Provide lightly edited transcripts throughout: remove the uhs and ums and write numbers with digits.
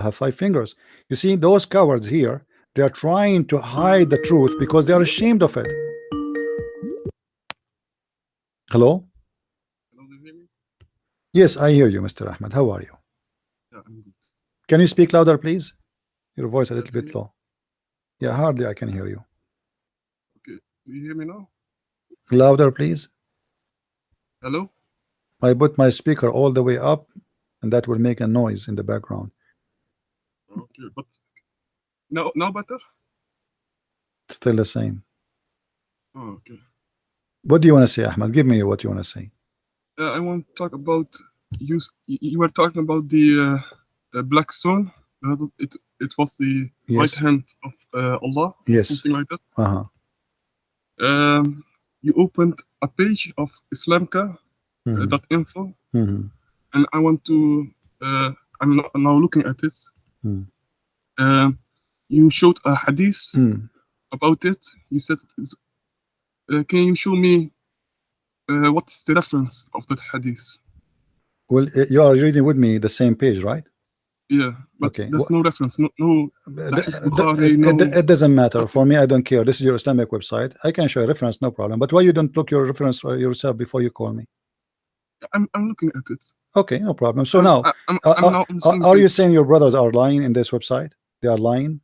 have 5 fingers. You see, those cowards here, they are trying to hide the truth because they are ashamed of it. Hello? Hello, do you hear me? Yes, I hear you, Mr. Ahmed. How are you? Yeah, I'm good. Can you speak louder, please? Your voice a little Do bit you, low. Yeah, hardly I can hear you. okay, do you hear me now? Louder, please. Hello? I put my speaker all the way up, and that will make a noise in the background. Okay, but now better? Still the same. Oh, okay. What do you want to say, Ahmed? Give me what you want to say. I want to talk about you were talking about the black stone. It was the right Yes. hand of Allah, Yes. something like that. Uh-huh. You opened a page of Islamka.info, and I want to. I'm now looking at it. You showed a hadith about it. You said, "Can you show me what's the reference of that hadith?" Well, you are reading with me the same page, right? Yeah, but Okay. there's no reference. No Sahih Bukhari. It doesn't matter. For me, I don't care. This is your Islamic website. I can show a reference, no problem. But why you don't look your reference yourself before you call me? I'm looking at it. Okay, no problem. So now, I'm now on the same are you page. saying your brothers are lying in this website? They are lying?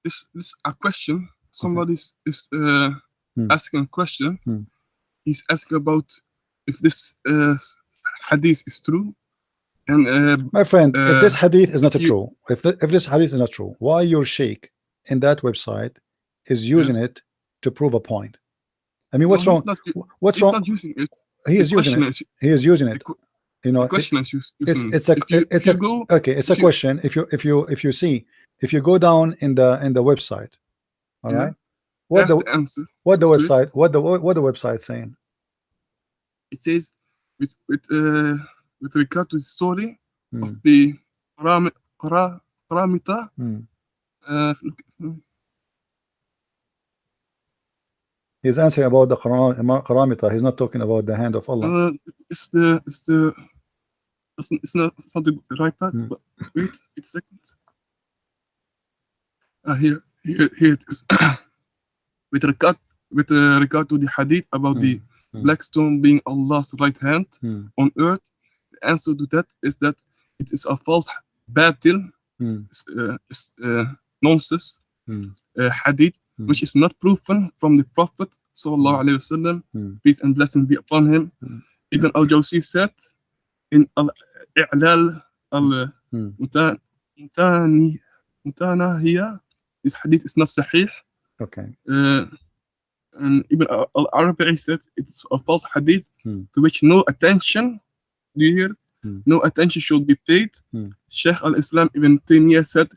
This a question. Somebody is asking a question. He's asking about if this hadith is true. And my friend, if this hadith is not true, if this hadith is not true, why your sheikh in that website is using it to prove a point? I mean, what's wrong? What's wrong? He's not using it. He is using it. He is using it. You know, the question is using it's a question. If you go down in the website, all right. What the answer? What the website? What the website saying? It says with regard to the story of the paramita. He's answering about the paramita. He's not talking about the hand of Allah. It's not the right part. But wait a second. Here it is. with regard to the hadith about the black stone being Allah's right hand on earth, the answer to that is that it is a false batil, nonsense hadith, which is not proven from the Prophet sallallahu alaihi wasallam, peace and blessing be upon him. Ibn al-Jawzi said in Al-I'lal al-Mutanahiya, this hadith is not sahih. Okay. And Ibn al-Arabi said it's a false hadith to which no attention, do you hear? No attention should be paid. Shaykh al-Islam Ibn Taymiyyah said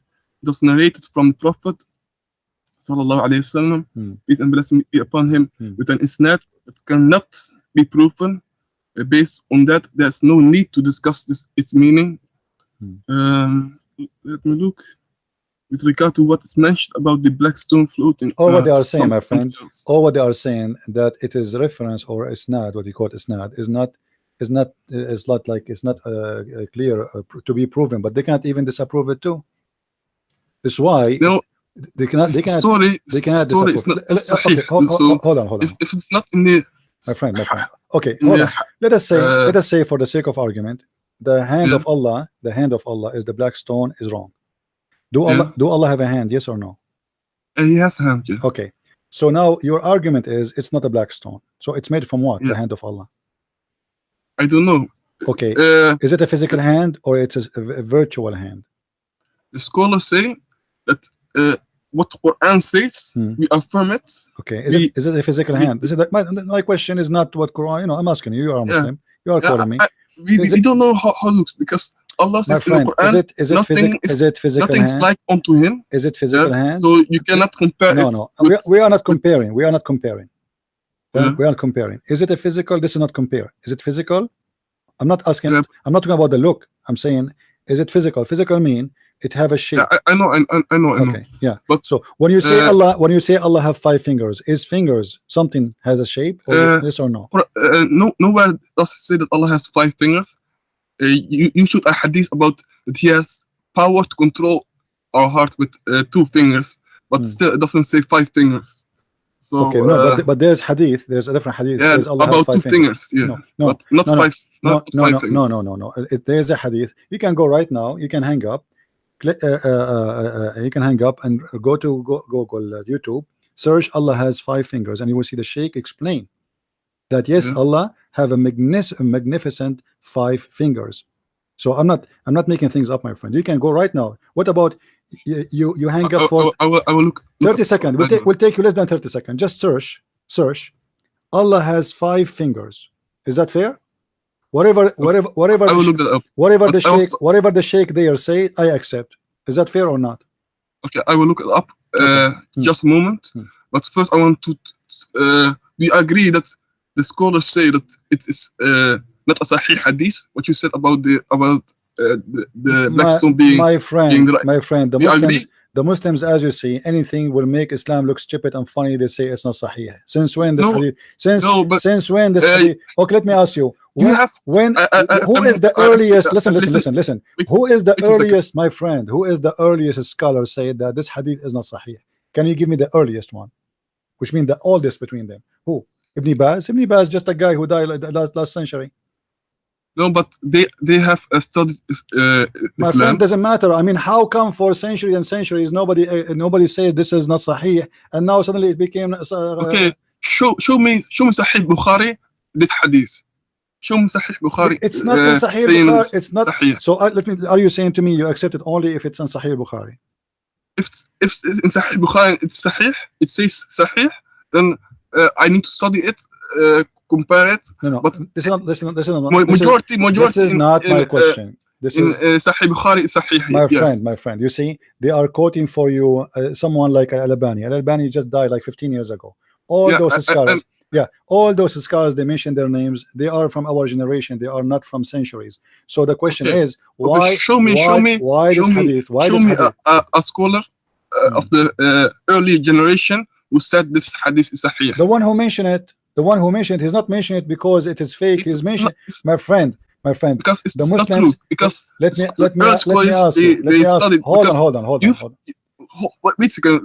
it was narrated from the Prophet sallallahu alaihi wasallam, peace and blessing be upon him, with an isnad that cannot be proven. Based on that, there's no need to discuss its meaning. Let me look. With regard to what is mentioned about the black stone floating. Or what they are saying, my friend, or what they are saying, that it is reference or isnad, what you call isnad, is not like it's not clear to be proven, but they can't even disapprove it too. That's why they cannot story is not okay, hold on. If it's not in the my friend. Okay, hold on. Let us say for the sake of argument, the hand of Allah is the black stone is wrong. Do Allah have a hand? Yes or no? He has a hand. Yeah. Okay. So now your argument is it's not a black stone. So it's made from what? The hand of Allah. I don't know. Okay. Is it a physical hand or it's a virtual hand? The scholars say that what Quran says, we affirm it. Okay. Is it a physical hand? This is my question is not what Quran. I'm asking you. You are a Muslim. You are calling me. We don't know how it looks because Allah says in the Quran, is it physical nothing's hand? like unto him. Is it physical hand? So you cannot compare it. No. We are not comparing. We are not comparing. We are not comparing. Is it a physical? This is not compare. Is it physical? I'm not asking. I'm not talking about the look. I'm saying, is it physical? Physical mean it have a shape. Yeah, I know. Okay. Yeah. But so when you say Allah have 5 fingers, is fingers something has a shape? Or yes or no? Nowhere does it say that Allah has 5 fingers. You shoot a hadith about that he has power to control our heart with 2 fingers, but still it doesn't say 5 fingers. So okay, no, but there's hadith. There's a different hadith. yeah, Says Allah has about 2 5 fingers. fingers. Yeah, No, no, but not no, no, 5. Not no, 5 no, fingers. no. There's a hadith. You can go right now. You can hang up. You can hang up and go to Google, YouTube. Search Allah has 5 fingers, and you will see the Sheikh explain that yes, Yeah. Allah have a magnificent 5 fingers. So I'm not making things up, my friend. You can go right now. What about you hang up for I will look 30 seconds. We'll take you less than 30 seconds. Just search. Allah has 5 fingers. Is that fair? Whatever I will look that up. whatever the Sheikh there say, I accept. Is that fair or not? Okay, I will look it up. Just a moment. But first, I want to. We agree that the scholars say that it is not a Sahih hadith. What you said about the black stone being my friend. The agree? Muslims, as you see, anything will make Islam look stupid and funny. They say it's not Sahih. Since when this hadith? Since when this hadith? Okay, let me ask you. Who is the earliest? Listen. Who is the earliest, my friend? Who is the earliest scholar say that this hadith is not Sahih? Can you give me the earliest one? Which means the oldest between them. Who? Ibn Baz? Ibn Baz just a guy who died last century. No, but they have studied my Islam. friend, doesn't matter. I mean, how come for centuries and centuries nobody says this is not Sahih, and now suddenly it became okay, show me Sahih Bukhari this hadith. Show me Sahih Bukhari. It's not in Sahih Bukhari. It's not. Sahih. So are you saying to me you accept it only if it's in Sahih Bukhari? If in Sahih Bukhari it's Sahih, it says Sahih, then I need to study it, compare it. No. But this is not. Majority. This is not my question. This in is Sahih Bukhari is Sahih. My friend. You see, they are quoting for you someone like Al-Albani. Al-Albani just died like 15 years ago. All those scholars. All those scholars, they mention their names. They are from our generation. They are not from centuries. So the question is, why? Show me this hadith? Why show this me hadith? a scholar of the early generation who said this hadith is Sahih. The one who mentioned it, he's not mentioning it because it is fake. He's mentioning, my friend. Because it's the not Muslims, true. Because let me ask you. Hold on. Wait a second.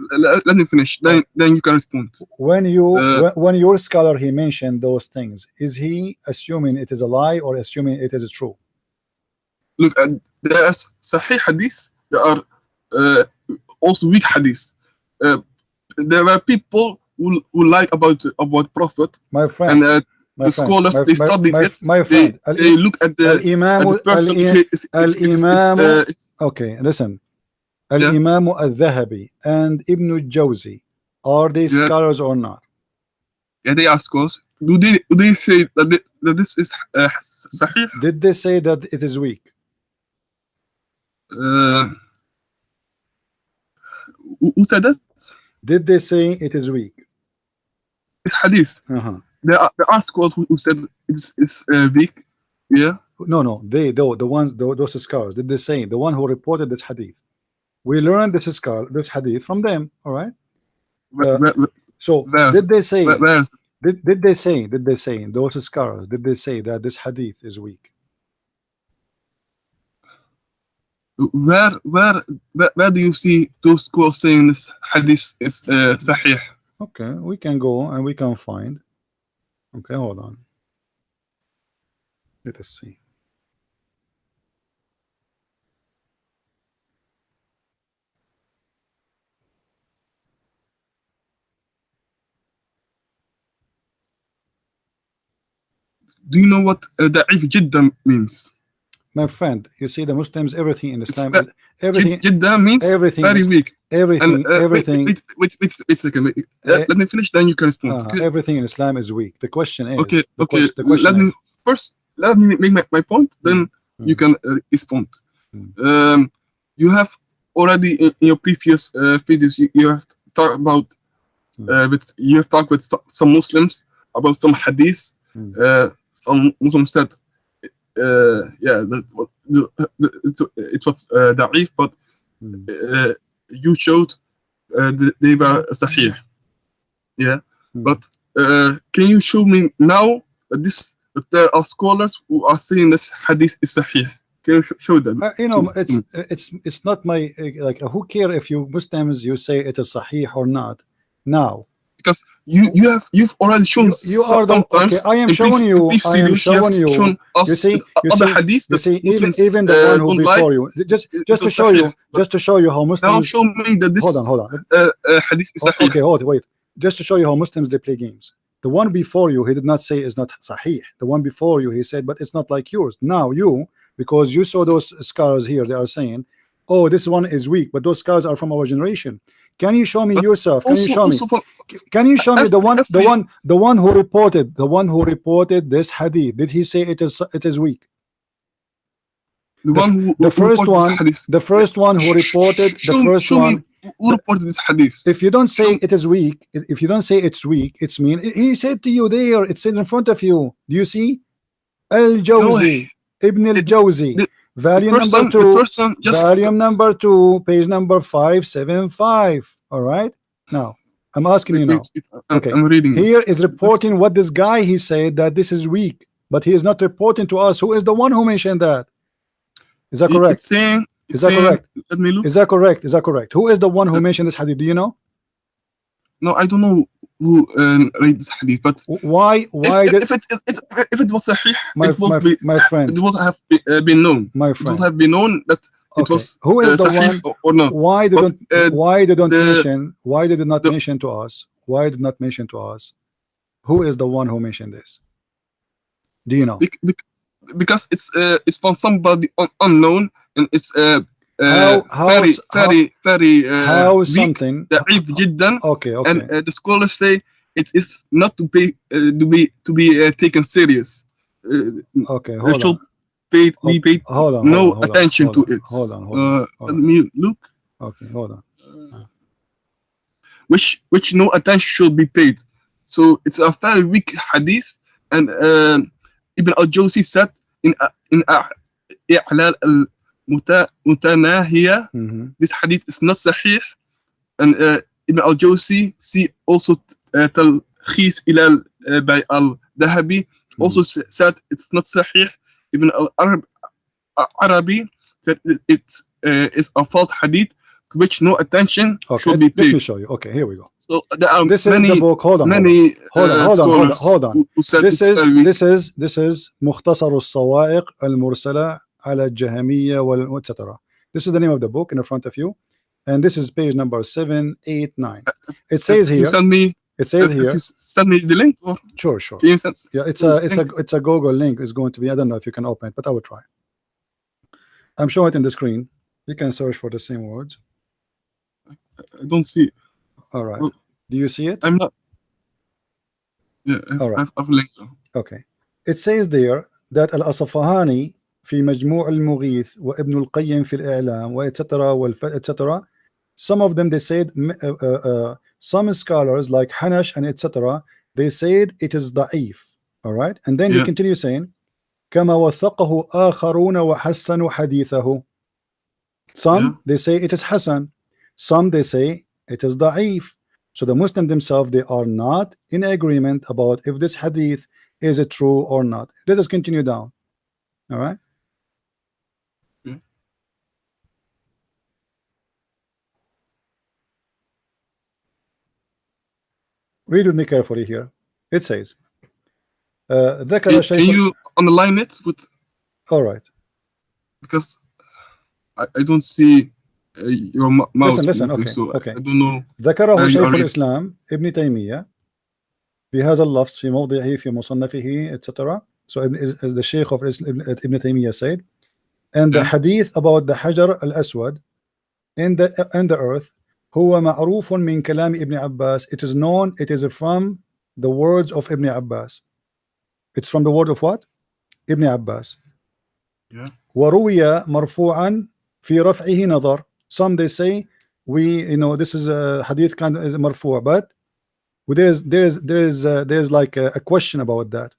Let me finish. Then you can respond. When your scholar he mentioned those things, is he assuming it is a lie or assuming it is true? Look, there are Sahih hadith. There are also weak hadith. There were people who lied about Prophet. My friend. And the scholars they studied it. My friend. They look at the person. Okay, listen. Al-Imam al-Dhahabi and Ibn al-Jawzi, are they scholars or not? Yeah, they are scholars. Do they say that this is Sahih? Did they say that it is weak? Who said that? Did they say it is weak? It's hadith. There are scholars who said it's weak. Yeah. No. Those scholars. Did they say the one who reported this hadith? We learned this hadith from them. All right. Did they say? Did they say those scholars? Did they say that this hadith is weak? Where do you see those scholars saying this hadith is Sahih? Okay, we can go and we can find. Okay, hold on. Let us see. Do you know what da'if jiddan means? My friend, you see the Muslims, everything in Islam is everything. Jiddan means everything very weak. Everything. Wait a second. Let me finish, then you can respond. Everything in Islam is weak. The question is. Okay. Let me make my point. Then you can respond. You have already in your previous videos you have talked about. But you have talked with some Muslims about some hadith. Some Muslims said, it was da'if, but you showed they were Sahih. Yeah, but can you show me now that there are scholars who are saying this hadith is Sahih? Can you show them? You know, it's not my like. Who care if you Muslims you say it is sahih or not? Now, because you've already shown you are the sometimes. Okay, I am showing you. I am showing you. You see, you see, even the one who before you. Just to show you, how Muslims. Now show me that this. Hold on. Hadith is sahih. Okay, wait. Just to show you how Muslims they play games. The one before you, he did not say is not sahih. The one before you, he said, but it's not like yours. Now you, because you saw those scars here, they are saying, oh, this one is weak, but those scars are from our generation. Can you show me yourself? Can you show me? Can you show me the one who reported this hadith? Did he say it is weak? The first one who reported who reported this hadith. If you don't say it is weak, if you don't say it's weak, it's mean he said to you there, it's in front of you. Do you see? Al-Jawzi, Ibn al-Jawzi, volume number 2, page number 575. All right. Now I'm asking you now. Okay, I'm reading here is reporting what this guy he said that this is weak, but he is not reporting to us who is the one who mentioned that. Is that correct? Is that correct? Let me look. Is that correct? Is that correct? Who is the one who mentioned this hadith? Do you know? No, I don't know who read this hadith, but why if it was sahih, my friend, it would have been known. My friend, it would have been known that it was who is the sahih one or not. Why did not mention to us? Why did not mention to us? Who is the one who mentioned this? Do you know? Because it's from somebody unknown, and it's very something ضعيف جدا. Okay. And the scholars say it is not to be taken serious. Okay, hold on. We paid no attention to it. Hold on. Let me look. Okay, hold on. Which no attention should be paid. So it's a very weak hadith, and Ibn al-Jawzi said in I'lal al-Mutanahiya, this hadith is not sahih, and Ibn al-Jawzi also Talkhis ila by al-Dahabi also said it's not sahih. Ibn al-Arabi said it is a false hadith to which no attention should be paid. Let me show you. Okay, here we go. So there are this many, is the book. Hold on. Hold on. This is مختصر الصواعق المرسلة على الجهمية etc. This is the name of the book in front of you, and this is page number 789. It says here. It says here. Send me the link. Or? Sure. Yeah, it's a Google link. It's going to be. I don't know if you can open it, but I will try. I'm showing it in the screen. You can search for the same words. I don't see it. All right. Well, do you see it? I'm not. Yeah. All right. I've linked. Okay. It says there that Al-Asfahani في مجموع المغيث وابن القيم في الإعلام etc. Some of them they said some scholars like Hanash and etc. they said it is ضعيف. All right. And then they continue saying كما وثقه آخرون وحسنوا حديثه. Some they say it is Hasan. Some they say it is da'if. So the Muslim themselves they are not in agreement about if this hadith is it true or not. Let us continue down. All right. Read with me carefully here. It says can you underline it with? All right. Because I don't see your mouse. Listen. Okay. So I don't know. ذكره شيخ الإسلام ابن تيمية بهذا اللفظ في موضعه في مصنفه etc. So the Sheikh of Ibn Taymiyyah said, and the hadith about the Hajar al-Aswad in the earth هو معروف من كلام ابن عباس. It is known. It is from the words of Ibn Abbas. It's from the word of what? Ibn Abbas. وروي مرفوعا في رفعه نظر. Some they say this is a hadith kind of marfu', but there's like a question about that.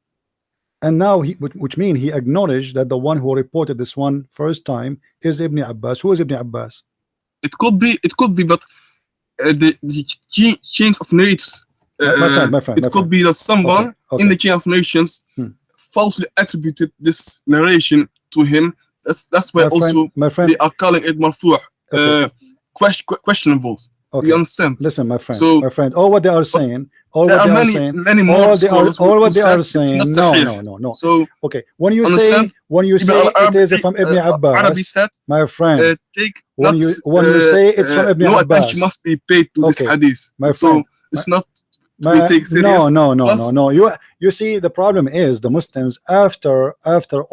And now which means he acknowledged that the one who reported this one first time is Ibn Abbas. Who is Ibn Abbas? It could be, but the chains of narrations. My friend. It could be that someone in the chain of narrations falsely attributed this narration to him That's why also my friend, they are calling it marfu', okay. questionable. Okay. You understand? Listen, my friend. So My friend. All what they are saying. All there what are they are many saying. more All scholars what they said are it's saying. not sahih. No. So okay. When you understand? say it is from Ibn Arabi Abbas, said, my friend. take When you say it's from Ibn no Abbas, attention must be paid to this okay, hadith. my So friend. it's not to be taken serious. No. You see, the problem is the Muslims, after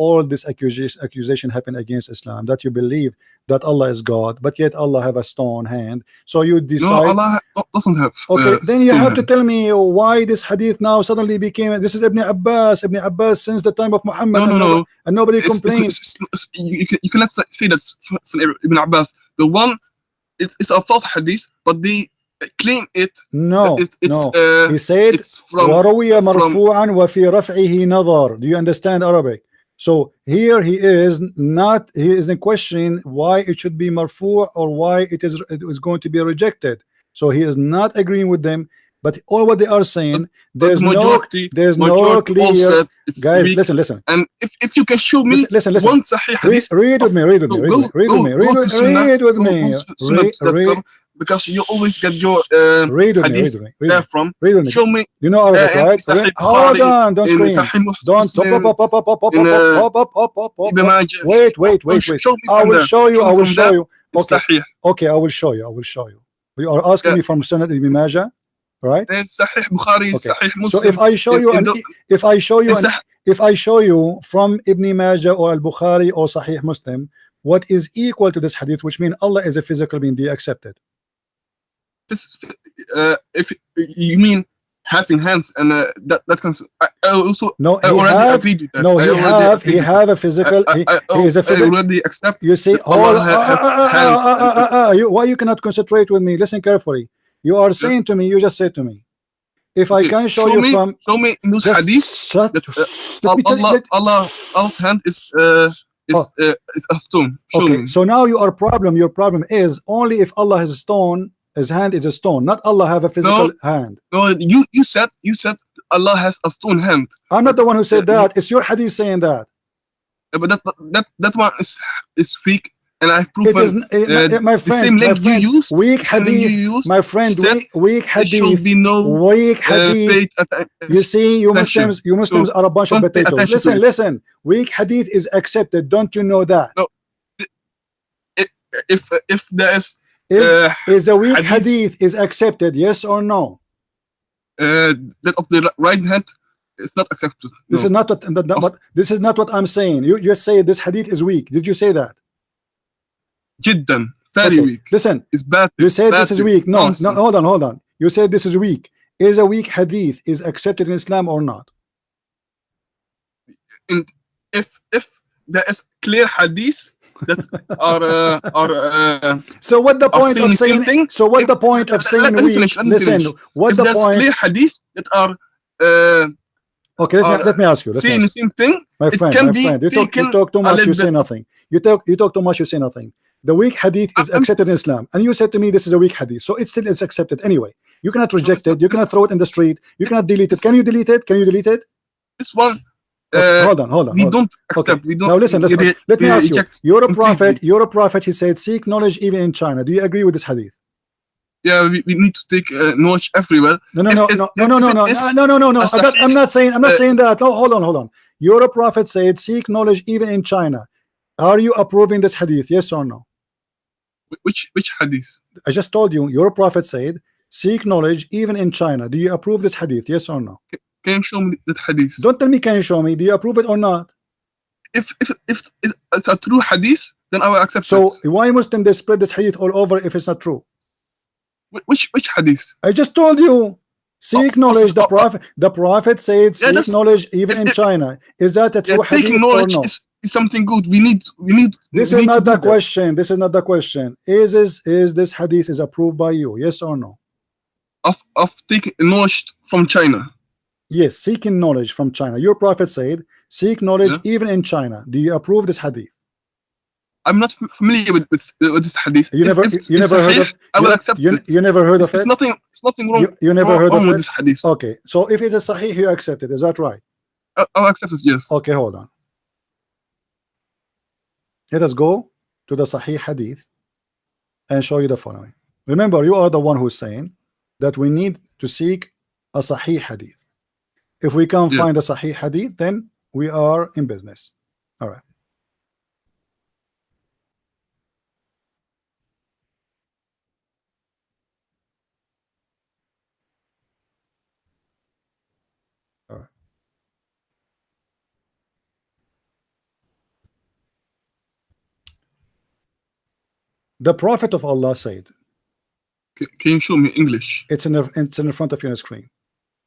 all this accusation happened against Islam, that you believe that Allah is God, but yet Allah have a stone hand. So you decide. No, Allah doesn't have. Okay, then you have to hand. tell me why this hadith now suddenly became. This is Ibn Abbas. Ibn Abbas since the time of Muhammad. No. And nobody complained. You cannot say that's from Ibn Abbas. The one, it's a false hadith, but they claim it. No. He said it's from وروي مرفوعا وفي رفعه نظر. Do you understand Arabic? So here he is in questioning why it should be marfu' or why it is going to be rejected. So he is not agreeing with them. But all what they are saying, there's no clear. Guys, weak. listen. And if you can show me listen. one sahih hadith, read with me. Because you always get your hadith there from. Show me. You know Arabic, right? Hold on, don't scream. Don't wait. I will show you. Okay, I will show you. You are asking me from Sunnah Ibn Majah, right? Sahih Bukhari, Sahih Muslim. So if I show you from Ibn Majah or Al-Bukhari or Sahih Muslim what is equal to this hadith, which means Allah is a physical being, do you accept it? If you mean having hands, and that comes. I also no. I already agreed with that. No, he have a physical. He is a physical. I already accept. You see, hands. Why you cannot concentrate with me? Listen carefully. You are saying to me. You just said to me. If I can show you from. Show me in this hadith that Allah's hand is a stone. Show me. So now your problem is only if Allah has a stone. His hand is a stone, not Allah have a physical hand. No, you said Allah has a stone hand. I'm not the one who said that. It's your hadith saying that. But that one is weak, and I've proven. My friend, the same link you use, weak hadith. My friend, weak hadith. There should be no weak hadith. You see, you Muslims are a bunch of potatoes. Listen. Weak hadith is accepted. Don't you know that? No. If there is. Is a weak hadith is accepted, yes or no? That of the right hand is not accepted. This is not what this is not what I'm saying. You just say this hadith is weak. Did you say that? Jiddan, very weak. Listen, it's bad. You said this is weak. No, hold on. You said this is weak. Is a weak hadith is accepted in Islam or not? And if there is clear hadith that are so what the point of saying? So what the point of saying weak? Listen, what the point? Clear hadith that are okay. Let me ask you. Saying the same thing. My friend, you talk too much. You say nothing. You talk too much. You say nothing. The weak hadith is accepted in Islam, and you said to me this is a weak hadith, so it's accepted anyway. You cannot reject it. You cannot throw it in the street. You cannot delete it. Can you delete it? This one. Hold on. We don't accept. Okay. We don't. Now listen. Let me ask you. You're a prophet. He said, "Seek knowledge even in China." Do you agree with this hadith? Yeah, we need to take knowledge everywhere. No. I'm not saying that. No, hold on. Your prophet said, "Seek knowledge even in China." Are you approving this hadith? Yes or no? Which hadith? I just told you. Your prophet said, "Seek knowledge even in China." Do you approve this hadith? Yes or no? Can you show me that hadith? Don't tell me can you show me. Do you approve it or not? If it's a true hadith, then I will accept it. So why Muslim they spread this hadith all over if it's not true? Which hadith? I just told you. Seek knowledge. The prophet said seek knowledge even in China. Is that a true hadith taking knowledge or no? is something good. We need. This is not the question. This is not the question. Is this hadith is approved by you? Yes or no? Of taking knowledge from China. Yes, seeking knowledge from China. Your prophet said, seek knowledge even in China. Do you approve this hadith? I'm not familiar with this hadith. You never heard of it? I will accept it. You never heard of it? It's nothing wrong. You never heard of with this hadith. Okay, so if it is sahih, you accept it. Is that right? I'll accept it, yes. Okay, hold on. Let us go to the Sahih Hadith and show you the following. Remember, you are the one who's saying that we need to seek a Sahih Hadith. If we can't find a Sahih Hadith, then we are in business. All right. All right. The Prophet of Allah said, can you show me English? It's in the front of your screen.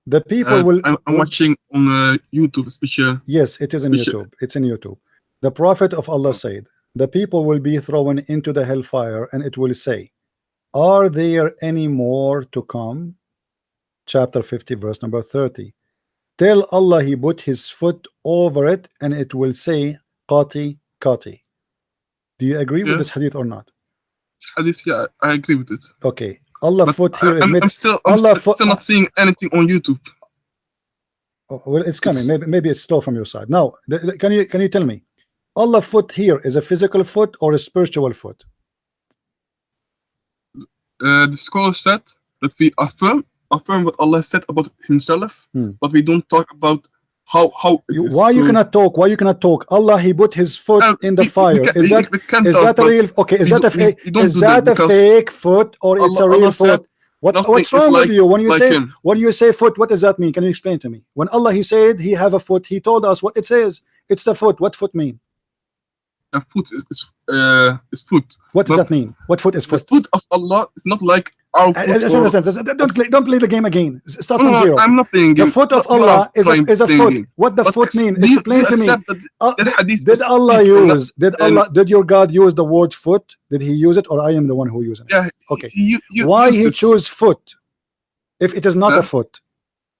The people I'm watching on YouTube, especially. Yes, it is in YouTube. It's in YouTube. The Prophet of Allah said, the people will be thrown into the hellfire, and it will say, are there any more to come? Chapter 50, verse number 30. Tell Allah He put His foot over it, and it will say, Qati, Qati. Do you agree with this hadith or not? Hadith, yeah, I agree with it. Okay. Allah foot here is made. I'm still not seeing anything on YouTube. Oh, well, it's coming. Maybe it's slow from your side. Now, can you tell me, Allah foot here is a physical foot or a spiritual foot? The scholar said that we affirm what Allah said about Himself, but we don't talk about how it is. Why you cannot talk? Why you cannot talk? Allah He put His foot in the fire. Is that a real? Okay, is that a fake foot or it's a real foot? What's wrong with you when you say foot? What does that mean? Can you explain to me? When Allah He said He have a foot, He told us what it says. It's the foot. What foot mean? A foot is foot. What does that mean? What foot is foot? The foot of Allah is not like our foot. Don't play the game again. Start from zero. I'm not playing game. The foot of Allah is a foot. What the foot mean? Explain to me. Did your God use the word foot? Did He use it, or I am the one who used it? Yeah. Okay. Why He choose foot if it is not a foot?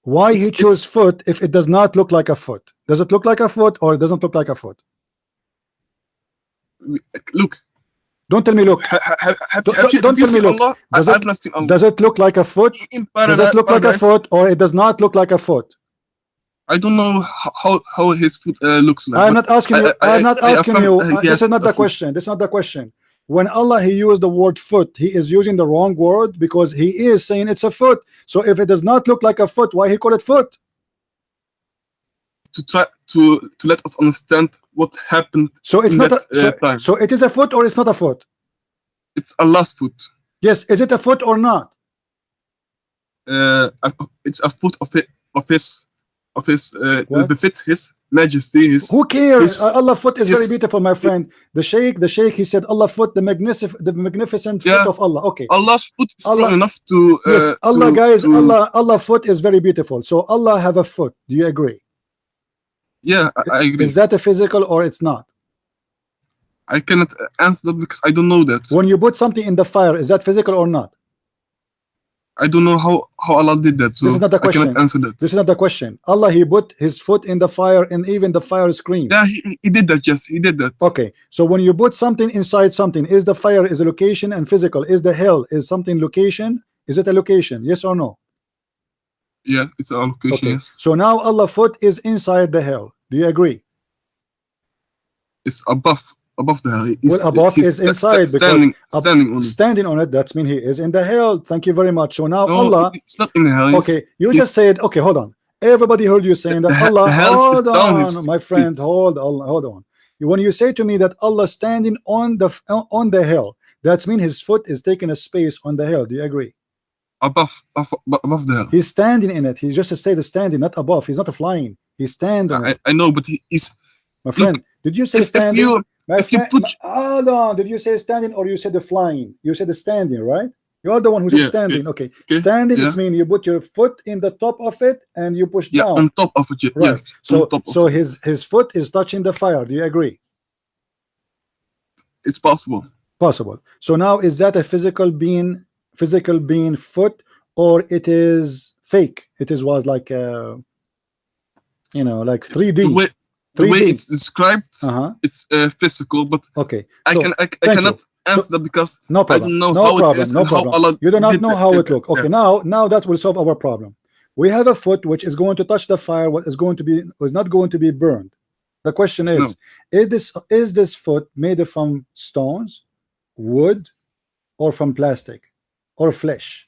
Why He choose foot if it does not look like a foot? Does it look like a foot or it doesn't look like a foot? Look. Don't tell me look. Don't tell me look. Does it look like a foot? Does it look like a foot or it does not look like a foot? I don't know how his foot looks like. I'm not asking you. I'm not asking you. This is not the question. This is not the question. When Allah He used the word foot, He is using the wrong word because He is saying it's a foot. So if it does not look like a foot, why He call it foot? To try to let us understand what happened. So it's not time. So it is a foot or it's not a foot? It's Allah's foot. Yes, is it a foot or not? It's a foot of his befits His Majesty. Who cares? Allah foot is very beautiful, my friend. The Sheikh, he said Allah foot, the magnificent foot of Allah. Okay. Allah's foot is strong enough to. Yes, Allah, guys, Allah foot is very beautiful. So Allah have a foot. Do you agree? Yeah, I agree. Is that a physical or it's not? I cannot answer that because I don't know that. When you put something in the fire, is that physical or not? I don't know how Allah did that, so this is not the question. I cannot answer that. This is not the question. Allah He put His foot in the fire and even the fire screamed. Yeah, he did that. Yes, He did that. Okay, so when you put something inside something, is the fire is a location and physical? Is the hell is something location? Is it a location? Yes or no? Yeah, it's a location. Okay. Yes. So now Allah foot is inside the hell. Do you agree? It's above the hell. Well, above is inside standing on it. That means He is in the hell. Thank you very much. So now no, Allah. It's not in the hell. Okay, you just said. Okay, hold on. Everybody heard you saying that Allah. Hold on, my friend. Hold on. When you say to me that Allah standing on the hell, that means His foot is taking a space on the hell. Do you agree? Above the hell. He's standing in it. He just stayed standing, not above. He's not flying. He's standing. I know, but he's. My friend, did you say standing? Hold on. Did you say standing or you said the flying? You said the standing, right? You're the one who said standing. Okay. Standing is mean you put your foot in the top of it and you push down. On top of it. Right. Yes. So his foot is touching the fire. Do you agree? It's possible. Possible. So now is that a physical being foot or it is fake? It was like like 3D. The way it's described, it's physical, but okay. I cannot answer that because no problem. I don't know how it is and how Allah you do not know how it looks. Okay, now that will solve our problem. We have a foot which is going to touch the fire. What is not going to be burned. The question is, is this foot made from stones, wood, or from plastic, or flesh?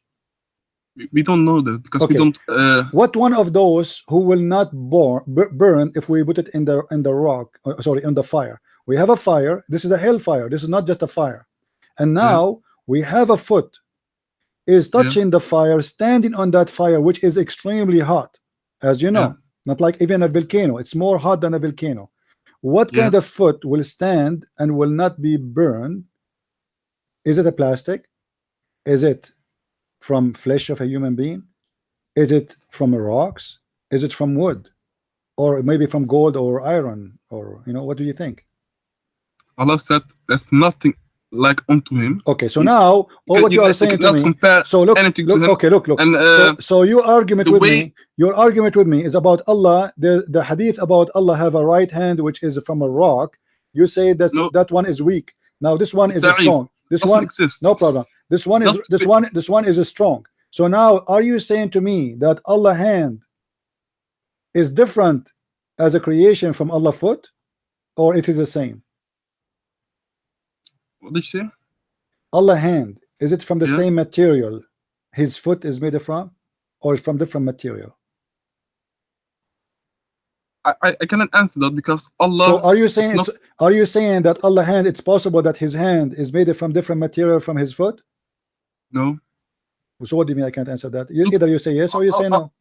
We don't know that because we Okay. don't. What one of those who will not burn if we put it in the rock? Sorry, in the fire. We have a fire. This is a hellfire. This is not just a fire. And now we have a foot is touching the fire, standing on that fire, which is extremely hot, as you know. Not like even a volcano. It's more hot than a volcano. What kind of foot will stand and will not be burned? Is it a plastic? Is it from flesh of a human being? Is it from rocks? Is it from wood? Or maybe from gold or iron? Or, you know, what do you think? Allah said there's nothing like unto him. Okay, so now all what you are saying to me, so look, okay, look, and so your argument with me is about Allah. The hadith about Allah have a right hand which is from a rock. You say that that one is weak. Now this one is strong. This one exists. No problem. This one is strong. So now are you saying to me that Allah hand is different as a creation from Allah foot, or it is the same? What did you say? Allah hand, is it from the same material his foot is made from, or from different material? I cannot answer that because Allah. So are you saying that Allah hand, it's possible that his hand is made from different material from his foot? No. So what do you mean I can't answer that? Either you say yes or you say no.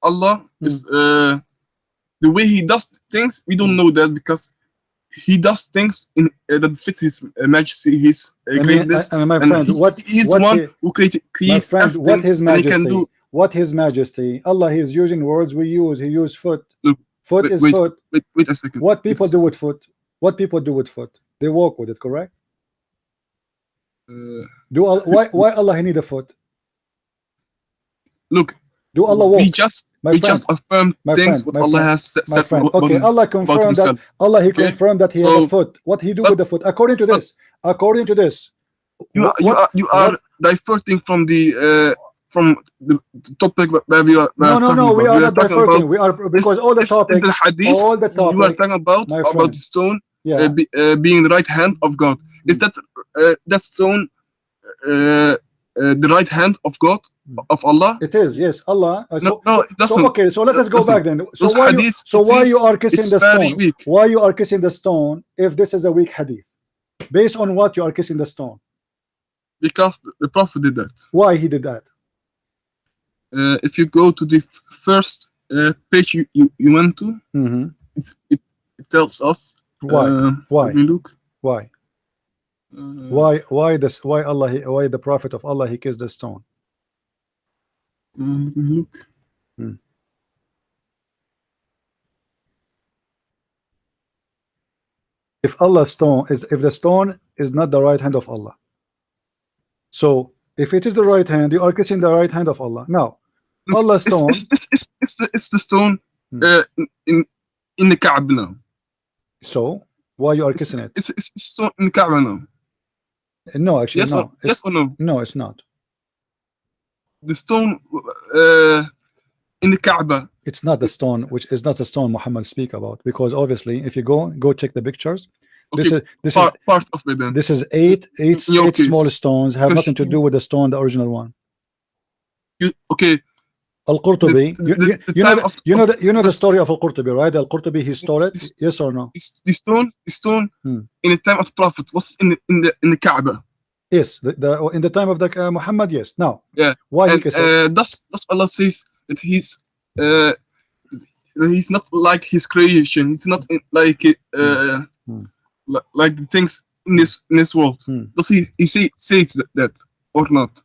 Allah is the way he does things, we don't know that because he does things in that fit his majesty, his greatness. My friend, he is one who creates everything. What his majesty? Can do. What his majesty? Allah, he is using words we use. He used foot. Look, foot is foot. Wait a second. What people do with foot? What people do with foot? They walk with it, correct? Why Allah he need a foot? Look. Do Allah walk? We just affirm things what Allah has said. Okay, Allah confirmed that Allah confirmed that he has a foot. What he do with the foot? According to this, you are diverting from the topic where we are. No, we are not diverting. We are because all the topic, the hadith, you are talking about the stone being the right hand of God. Is that stone the right hand of God, of Allah? It is, yes. Allah. No, it doesn't. So, okay, so let us go back then. So why you are kissing the stone? Weak. Why you are kissing the stone if this is a weak hadith? Based on what you are kissing the stone? Because the Prophet did that. Why he did that? If you go to the first page you went to, it tells us why. Let me look. Why? Why the Prophet of Allah he kissed the stone? Let me look. If the stone is not the right hand of Allah, so if it is the right hand, you are kissing the right hand of Allah. Now, Allah's stone. It's the stone in the Kaaba now. So why you are kissing it? It's stone in the Kaaba now. No, actually, yes no. Yes or no? No, it's not. The stone in the Kaaba. It's not the stone, which is not the stone Muhammad speak about, because obviously, if you go check the pictures. Okay, this is part of it then. This is eight small stones, have nothing to do with the stone, the original one. Okay. Al-Qurtubi, you know the story of Al-Qurtubi, right? Al-Qurtubi, he stole it, yes or no? The stone in the time of the Prophet was in the Kaaba. Yes, in the time of the Muhammad, yes. Now, why he does Allah says that he's not like his creation. He's not like like the things in this world. Does he say that or not?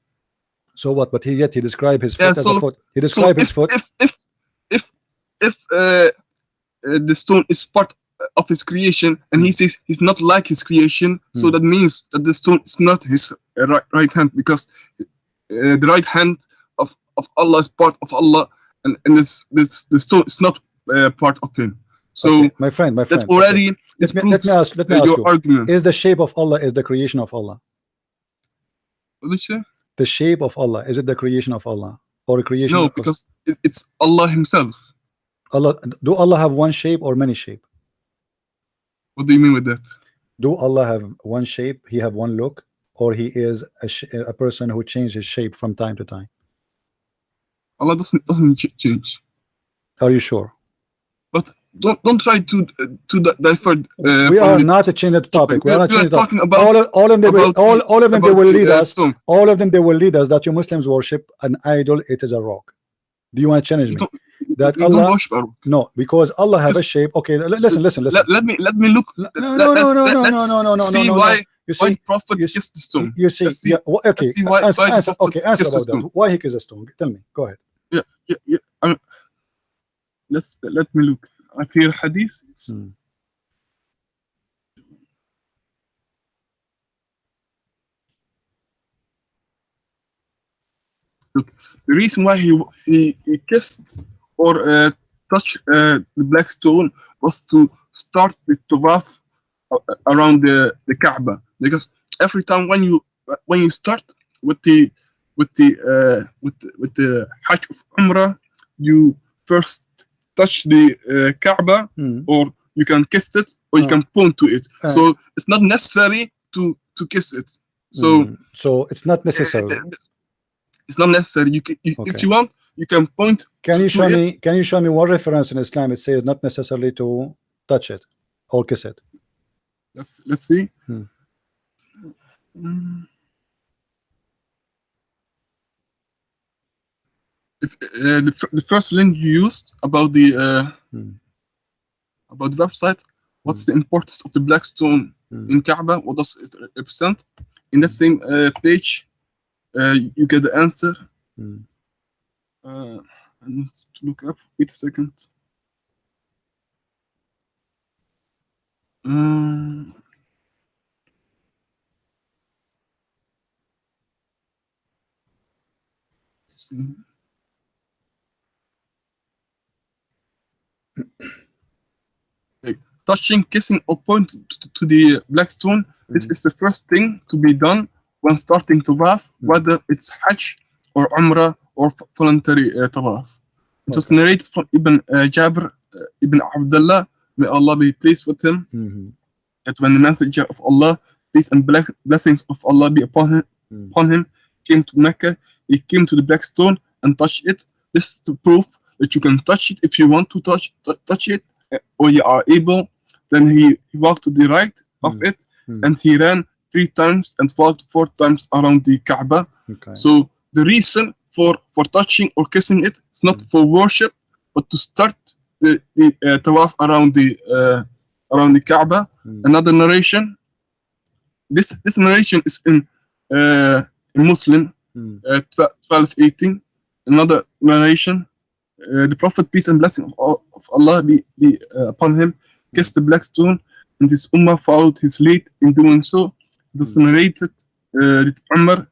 So what? But he described his foot as a foot. He described his foot. If the stone is part of his creation, and he says he's not like his creation, so that means that the stone is not his right hand, because the right hand of Allah is part of Allah, and the stone is not part of him. So okay, my friend, that already let me ask your argument. Is the shape of Allah is the creation of Allah? What did you say? The shape of Allah, is it the creation of Allah or a creation? No, because it's Allah Himself. Do Allah have one shape or many shape? What do you mean with that? Do Allah have one shape? He have one look, or he is a person who changes his shape from time to time? Allah doesn't change. Are you sure? But don't try to divert. We are not changing the topic. We are not changing the topic. talking about All of them they will lead us. stone. All of them they will lead us that you Muslims worship an idol. It is a rock. Do you want to challenge me? That We Allah don't worship a rock. No, because Allah have a shape. Okay, listen. Let me look. No. See why You see, Prophet kissed the stone. You see, Let's see- yeah. Okay, let's see why answer Prophet about kissed the that. stone. Why he kissed the stone? Tell me. Go ahead. Yeah. Let me look. I hear hadith. Look, the reason why he kissed or touched the black stone was to start the tawaf around the Kaaba, because every time when you start with the Hajj of Umrah, you first touch the Kaaba, or you can kiss it, or you can point to it. So it's not necessary to kiss it. So it's not necessary. It's not necessary. Okay. If you want, you can point. Can you show me one reference in Islam it says not necessarily to touch it or kiss it? Let's see. If the first link you used about the website, what's the importance of the black stone in Kaaba? What does it represent? In that same page, you get the answer. I need to look up. Wait a second. Let's see. Touching, kissing, or point to the black stone. This is the first thing to be done when starting tawaf, whether it's Hajj or Umrah or voluntary tawaf. It was narrated from Ibn Jabir Ibn Abdullah, may Allah be pleased with him, that when the Messenger of Allah, peace and blessings of Allah be upon him, came to Mecca, he came to the black stone and touched it. This is the proof that you can touch it if you want to touch it, or you are able. Then he walked to the right of it, and he ran 3 times and walked 4 times around the Kaaba. So the reason for touching or kissing it is not for worship, but to start the tawaf around the Kaaba. Another narration. This narration is in Muslim 12:18. Another narration. The Prophet, peace and blessing of Allah be upon him, kissed the black stone, and his ummah followed his lead in doing so. It was narrated that Umar,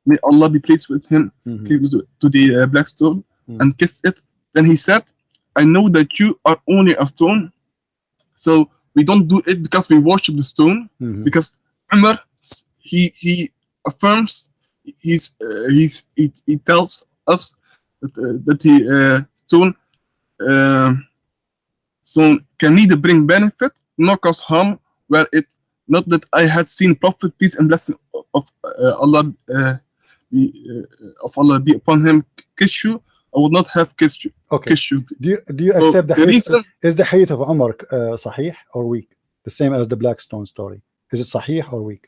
may Allah be pleased with him, came to the black stone and kissed it. Then he said, I know that you are only a stone, so we don't do it because we worship the stone, because Umar, he affirms, he tells us that the stone can neither bring benefit nor cause harm, were it not that I had seen Prophet, peace and blessing of Allah be upon him, kiss you, I would not have kissed you. Okay. Kiss you. Do you So accept the the hadith? reason- Is the hadith of Umar sahih or weak? The same as the black stone story. Is it sahih or weak?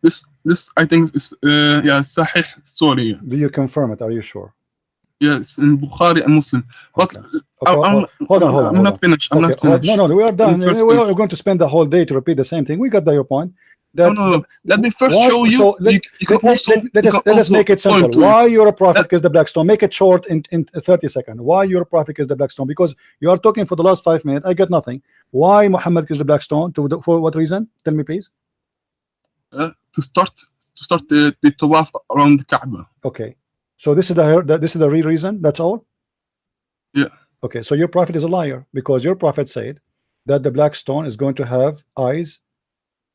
This I think is Sahih story. Do you confirm it? Are you sure? Yes, in Bukhari and Muslim. But Hold on. I'm not finished. I'm not finished. No, we are done. First We are going to spend the whole day to repeat the same thing. We got your point. No. Let me first show you. So let us make it simple. Why your prophet kissed the black stone? Make it short in 30 seconds. Why your prophet kissed the black stone? Because you are talking for the last 5 minutes. I get nothing. Why Muhammad kissed the black stone? For what reason? Tell me, please. To start the tawaf around the Kaaba. Okay. So this is the real reason. That's all. Yeah. Okay. So your prophet is a liar, because your prophet said that the black stone is going to have eyes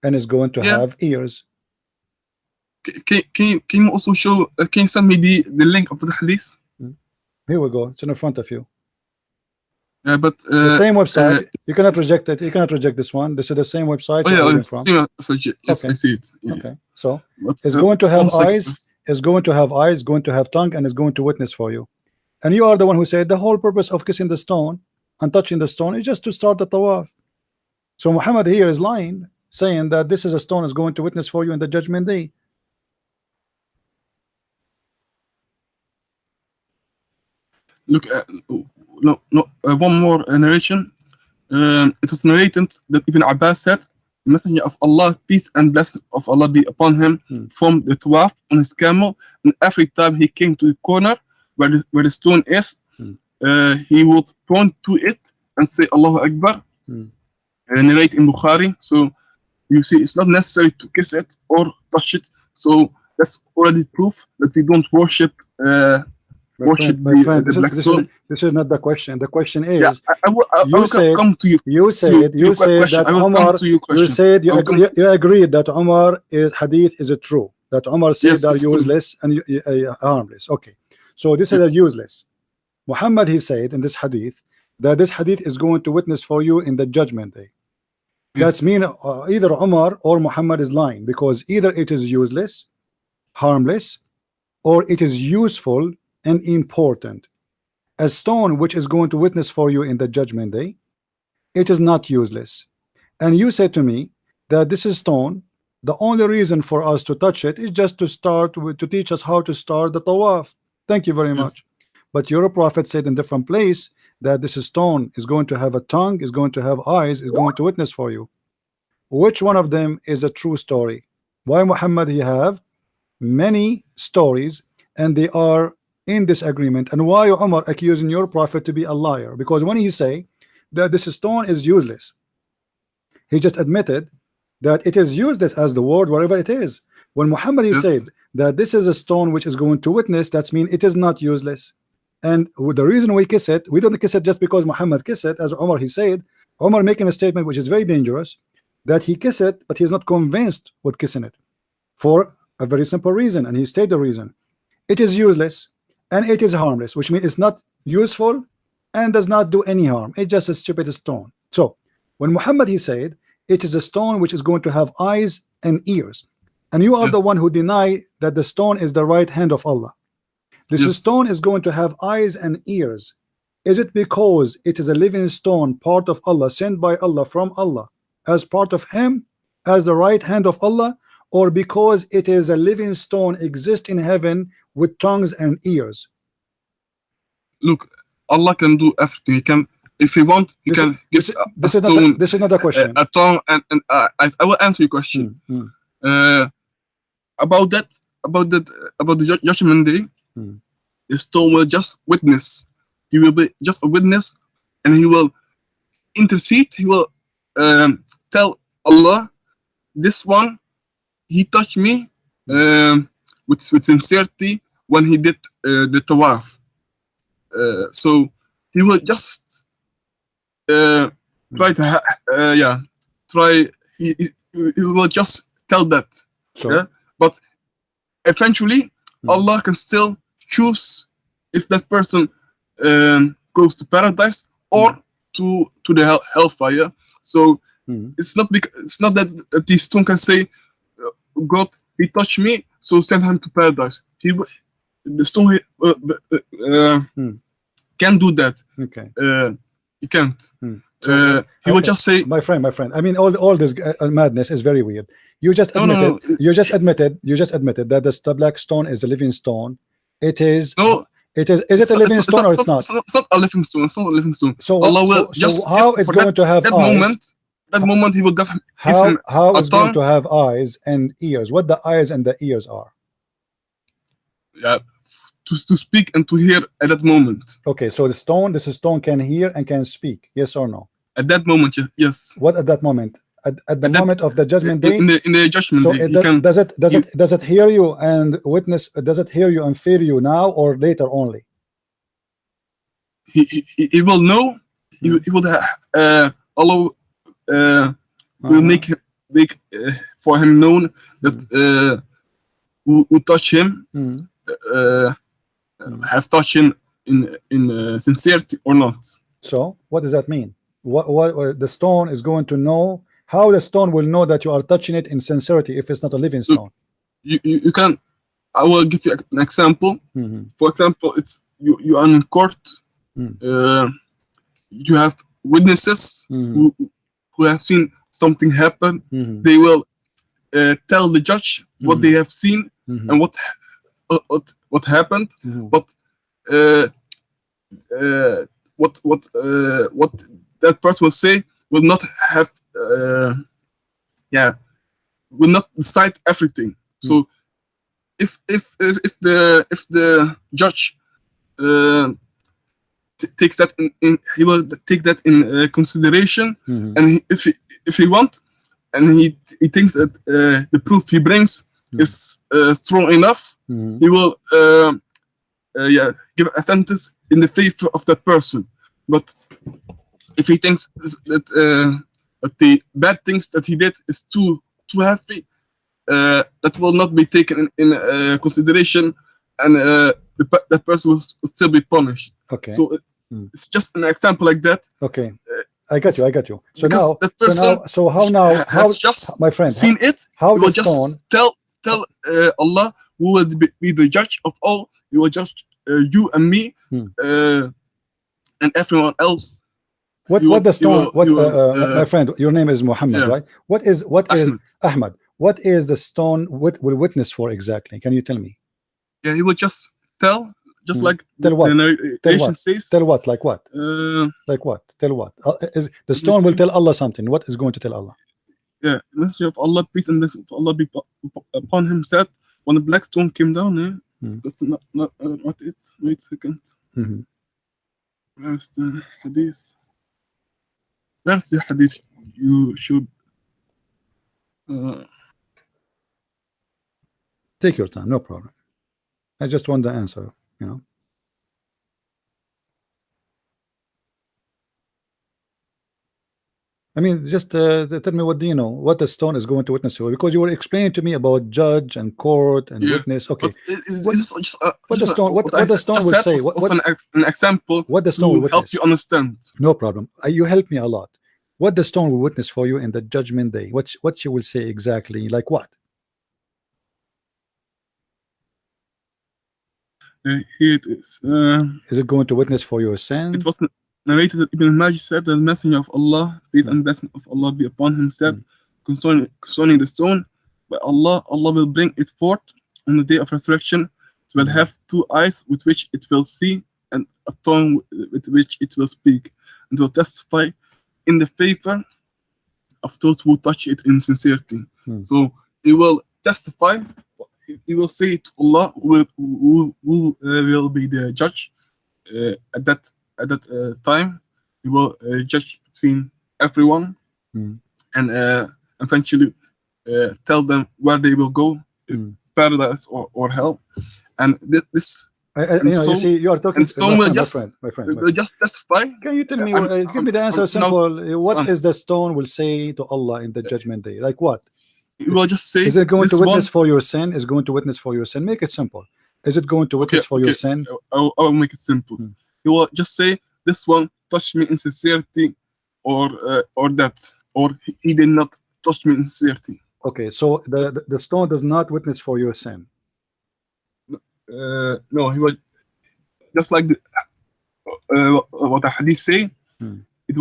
and is going to have ears. Can you also show? Can you send me the link of the hadith? Here we go. It's in front of you. but the same website. You cannot reject it. You cannot reject this one. This is the same website oh you're yeah, reading from. same message. Yes, Okay. I see it. Yeah. Okay. So But, it's going to have one second eyes. first. It's going to have eyes. Going to have tongue, and it's going to witness for you. And you are the one who said the whole purpose of kissing the stone and touching the stone is just to start the tawaf. So Muhammad here is lying, saying that this is a stone is going to witness for you in the judgment day. Look, one more narration. It was narrated that Ibn Abbas said, Messenger of Allah, peace and blessing of Allah be upon him, formed the tawaf on his camel, and every time he came to the corner where the stone is, he would point to it and say Allahu Akbar, narrate in Bukhari. So you see, it's not necessary to kiss it or touch it. So that's already proof that we don't worship the black stone. This is not the question. The question is, yeah, I will come to you. You said that Omar. You said you agreed that Omar is hadith is it true? That Omar said yes, are useless true. and harmless. Okay, so this is a useless. Muhammad, he said in this hadith that this hadith is going to witness for you in the judgment day. That's mean either Omar or Muhammad is lying, because either it is useless, harmless, or it is useful and important. A stone which is going to witness for you in the judgment day, it is not useless. And you said to me that this is stone, the only reason for us to touch it is just to start with, to teach us how to start the tawaf. Thank you very much. But your prophet said in different place that this stone is going to have a tongue, is going to have eyes, is going to witness for you. Which one of them is a true story? Why Muhammad he have many stories and they are in this agreement, and why Umar accusing your prophet to be a liar? Because when he say that this stone is useless, he just admitted that it is useless as the word wherever it is. When Muhammad he said that this is a stone which is going to witness, that's mean it is not useless. And the reason we kiss it, we don't kiss it just because Muhammad kiss it, as Umar he said. Umar making a statement which is very dangerous, that he kiss it, but he's not convinced with kissing it for a very simple reason, and he stated the reason. It is useless and it is harmless, which means it's not useful and does not do any harm. It's just a stupid stone. So when Muhammad he said it is a stone which is going to have eyes and ears, and you are the one who deny that the stone is the right hand of Allah. This stone is going to have eyes and ears. Is it because it is a living stone, part of Allah, sent by Allah from Allah, as part of him, as the right hand of Allah, or because it is a living stone, exist in heaven with tongues and ears? Look, Allah can do everything. He can, if He want, He can give a stone. This is not a question. A tongue, and I will answer your question. About the judgment day. The stone will just witness. He will be just a witness, and he will intercede. He will tell Allah, this one, he touched me with sincerity when he did the tawaf. So he will just try to he will just tell that. So, but eventually Allah can still choose if that person goes to paradise or to the hellfire. So it's not that this stone can say, God, he touched me, so send him to paradise. The stone can do that. Okay. He can't. He will just say, my friend. I mean, all this madness is very weird. You just admitted. You just admitted that the black stone is a living stone. It is. No. It is. Is it a living stone or it's not? It's not a living stone. It's not a living stone. So Allah will just. So how it's going to have eyes? That moment, He will give him. How it's going to have eyes and ears? What the eyes and the ears are? Yeah, to speak and to hear at that moment. Okay, so this stone can hear and can speak. Yes or no? At that moment, yes. What at that moment? At the moment of the judgment day. In the judgment day, does it hear you and witness? Does it hear you and fear you now or later only? He will know. He will Allah will make for him known that who touch him have touched him in sincerity or not. So what does that mean? What the stone is going to know? How the stone will know that you are touching it in sincerity if it's not a living Look, stone? you can. I will give you an example. Mhm. For example, it's you are in court. Mm. You have witnesses Mhm. who have seen something happen. Mhm. They will tell the judge what they have seen Mhm. and what happened. Mhm. But uh, uh, what that person will say will not have yeah will not decide everything. So if the judge uh, takes that he will take that in consideration, Mhm. and if he want, and he thinks that the proof he brings is strong enough, Mhm. he will give a sentence in the favor of that person. But if he thinks that the bad things that he did is too heavy, that will not be taken in consideration, and that person will still be punished. Okay. So it's just an example like that. Okay. I got you. I got you. So Because now, that person so how now, how, has just my friend, seen it, how he the will stone? just tell Allah, who will be the judge of all. He will judge you and me and everyone else. What the stone? What my Uh, friend? Your name is Muhammad, yeah, right? What is Ahmed. Ahmad? What is the stone will witness for exactly? Can you tell me? Yeah, he will just tell, just like Tell the what? Tell narration what? says. Tell what? Like what? Uh, Like what? Tell what? Is the Let me stone will see. tell Allah something? What is going to tell Allah? Yeah, Messenger of Allah, peace and blessing of Allah be upon him, said, when the black stone came down, that's not it. Wait a second. Mhm. Where's the hadith? Where's the hadith? You should. Uh, Take your time, no problem. I just want the answer, you know. I mean, just tell me, what do you know? What the stone is going to witness for? Because you were explaining to me about judge and court and yeah, witness. but Okay, it's what just the stone? what I What the stone just will said say? was also an example What the stone will to help you witness? understand. No problem. You help me a lot. What the stone will witness for you in the judgment day? What she will say exactly? Like what? Here it is. Is it going to witness for your It sin? was narrated that Ibn Majid said that the Messenger of Allah, peace and blessing of Allah be upon him, said concerning the stone, by Allah, Allah will bring it forth on the day of resurrection. It will have two eyes with which it will see, and a tongue with which it will speak, and will testify in the favor of those who touch it in sincerity. So he will testify. He will say to Allah, who will be the judge at that time. He will judge between everyone, and eventually tell them where they will go, paradise or hell. And this and You know, you so see, you are talking, and stone will my just friend, my friend, my will friend. just testify. Can you tell me? Give I'm, me the answer. I'm now Simple. What on. is the stone will say to Allah in the judgment day? Like what? He will just say Is it going to this witness one. for your sin? Is going to witness for your sin? Make it simple. Is it going to Okay, witness for your okay. sin? I'll make it simple. He will just say this one touched me in sincerity, or that, or he did not touch me in sincerity. Okay, so the stone does not witness for your sin. No, he will just like what the hadith say. It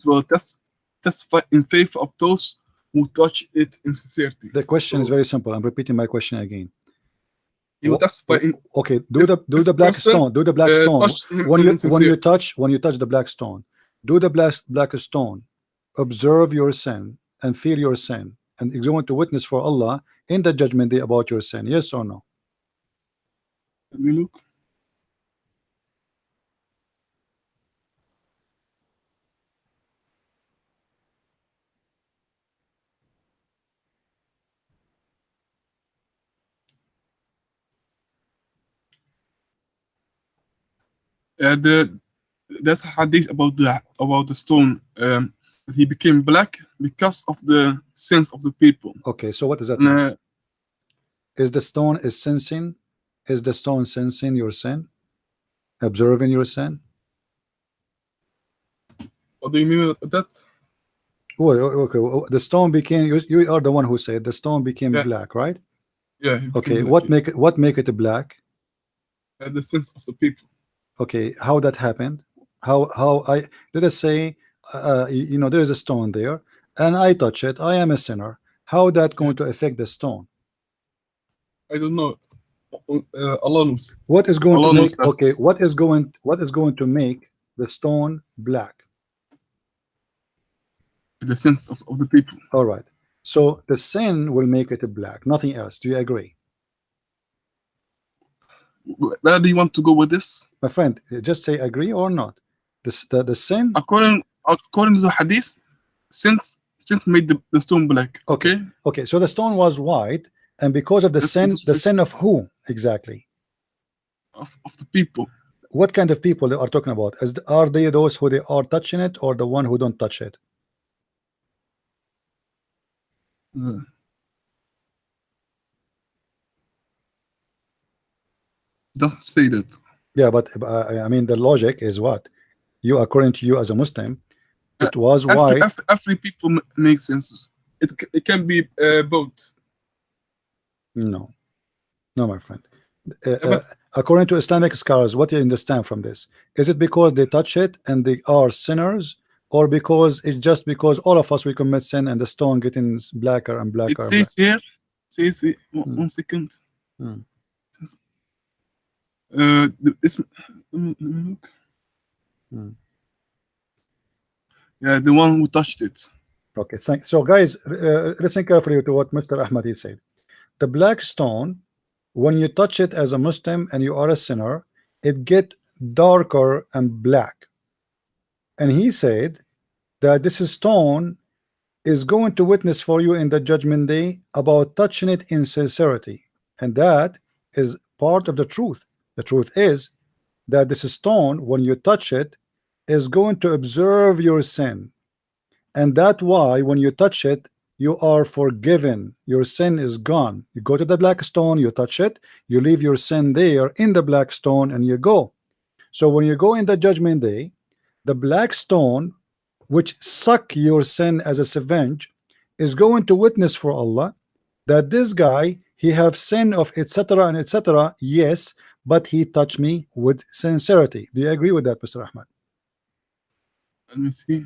will testify in favor of those who touch it in sincerity. The question is So very simple. I'm repeating my question again. he will testify in Okay, do if the a black person stone. Do the black stone. touched him in insincerity. When you touch the black stone, do the black stone. Observe your sin and feel your sin, and is going to witness for Allah in the judgment day about your sin. Yes or no? Let me look. There's a hadith about the stone. That he became black because of the sins of the people. Okay, so what does that And, mean? Is the stone is sensing? Is the stone sensing your sin? Observing your sin? What do you mean with that? Oh, okay. The stone became. You are the one who said the stone became Yeah. black, right? Yeah. Okay. What make it black? The sense of the people. Okay. How that happened? How I let us say, you know, there is a stone there, and I touch it. I am a sinner. How that going to affect the stone? I don't know. Allah knows. What is going Allah to knows make? best. Okay. What is going to make the stone black? The sense of the people. All right. So the sin will make it black. Nothing else. Do you agree? Where do you want to go with this? My friend, just say agree or not. The sin. According to the hadith, since made the stone black. Okay. Okay. So the stone was white, and because of the sin, the sin of who exactly? Of the people. What kind of people they are talking about? Are they those who they are touching it, or the one who don't touch it? Doesn't say that. Yeah, but I mean the logic is what you, according to you as a Muslim, it was white. Every people make senses. It can be both. No, my friend. According to Islamic scholars, what do you understand from this? Is it because they touch it and they are sinners, or because it's just because all of us we commit sin and the stone getting blacker and blacker? It says here. Says here. 1 second. This. Yeah, the one who touched it. Okay, thanks. So guys, listen carefully to what Mr. Ahmed he said. The black stone, when you touch it as a Muslim and you are a sinner, it get darker and black. And he said that this stone is going to witness for you in the judgment day about touching it in sincerity. And that is part of the truth. The truth is that this stone, when you touch it, is going to observe your sin. And that's why when you touch it, you are forgiven. Your sin is gone. You go to the black stone, you touch it, you leave your sin there in the black stone, and you go. So when you go in the judgment day, the black stone, which suck your sin as a revenge, is going to witness for Allah that this guy, he have sin of etc. and etc. Yes, but he touched me with sincerity. Do you agree with that, Mr. Ahmed? Let me see.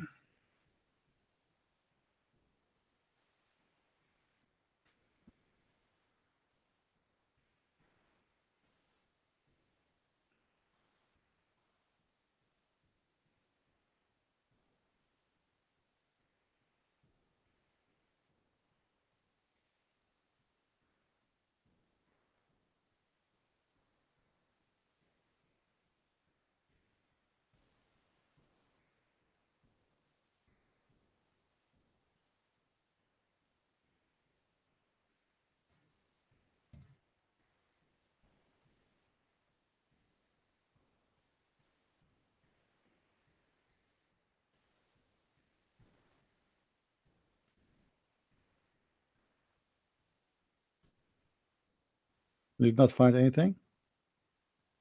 You did not find anything?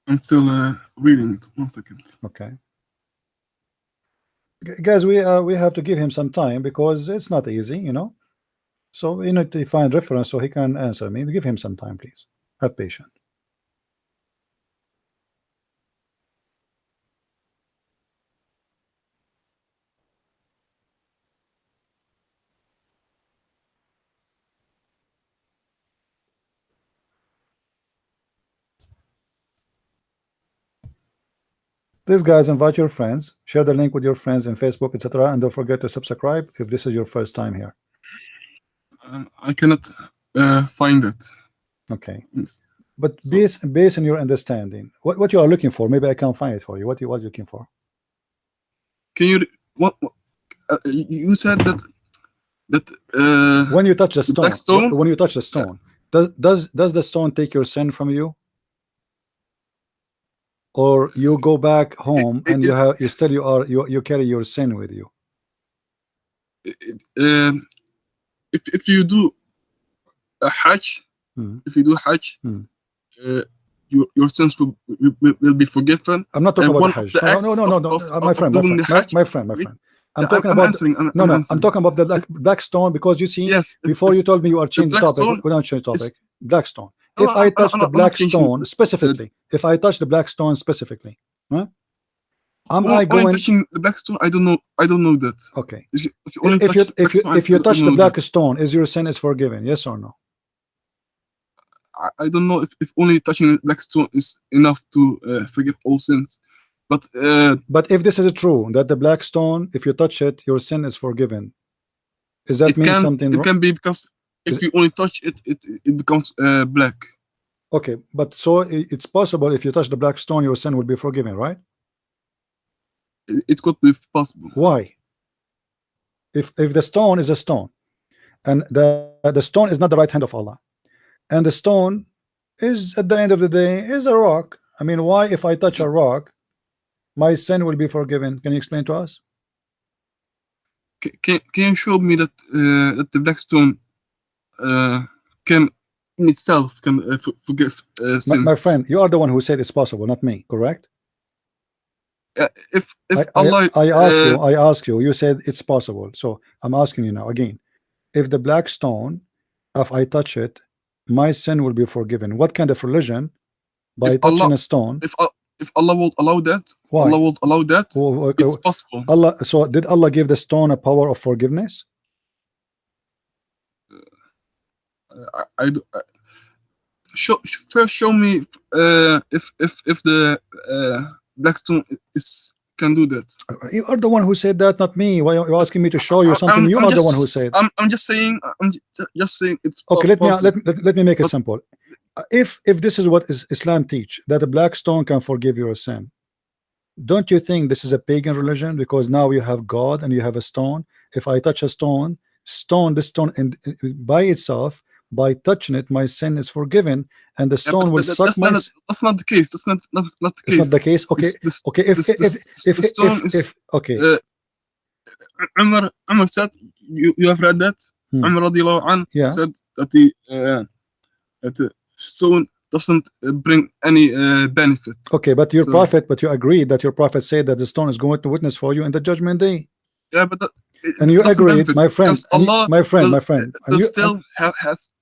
I'm still reading it. 1 second. Okay. Guys, we have to give him some time because it's not easy, you know. So we need to find reference so he can answer me. Give him some time, please. Have patience. Please, guys, invite your friends, share the link with your friends in Facebook, etc., and don't forget to subscribe if this is your first time here. I cannot find it. Okay. Yes. But based on your understanding, what you are looking for, maybe I can find it for you. What you are looking for? Can you you said that when you touch the stone, stone, when you touch the stone, does the stone take your sin from you, or you go back home and you carry your sin with you? If you do a Hajj, if you do Hajj, your sins will be forgiven. I'm not talking about Hajj. No, my friend. I'm talking about answering. no, I'm I'm answering. talking about the black stone, because you see, Yes. before you told me you are changing the black topic. stone We don't change topic. Black stone. No, If I touch the I'm not black changing. stone specifically, if I touch the black stone specifically, huh? Am I Only going? touching the black stone? I don't know. I don't know that. Okay. If you only touch the black stone, If you I touch don't the know black that. stone, is your sin is forgiven? Yes or no? I don't know if only touching the black stone is enough to forgive all sins. But if this is true, that the black stone, if you touch it, your sin is forgiven, does that mean something? It can be, because if you only touch it, it becomes black. Okay, but so it's possible if you touch the black stone, your sin will be forgiven, right? It could be possible. Why? If the stone is a stone, and the stone is not the right hand of Allah, and the stone is at the end of the day is a rock. I mean, why if I touch a rock, my sin will be forgiven? Can you explain to us? Can you show me that that the black stone can in itself can forgive sins? My friend, you are the one who said it's possible, not me, correct? If Allah, I ask you, you said it's possible. So I'm asking you now again, if the black stone, if I touch it, my sin will be forgiven. What kind of religion, by touching a stone? If Allah will allow that, Why? Allah will allow that. Okay. It's possible. Allah. So did Allah give the stone a power of forgiveness? First show me if the black stone can do that. You are the one who said that, not me. Why are you asking me to show you something? You are the one who said. I'm just saying. I'm just saying it's okay. possible. Let me make it simple. If this is what Islam teach, that a black stone can forgive your sin, don't you think this is a pagan religion? Because now you have God and you have a stone. If I touch a stone, this stone, and by itself, by touching it, my sin is forgiven, and the stone will suck my. That's not the case. That's not the case. It's not the case. Okay. Okay. If okay. Umar said, you have read that. Umar radiallahu anhu said that the stone doesn't bring any benefit. Okay, but your prophet, but you agreed that your prophet said that the stone is going to witness for you in the judgment day. Yeah, but and you agreed, my friend. Allah my friend. And you still has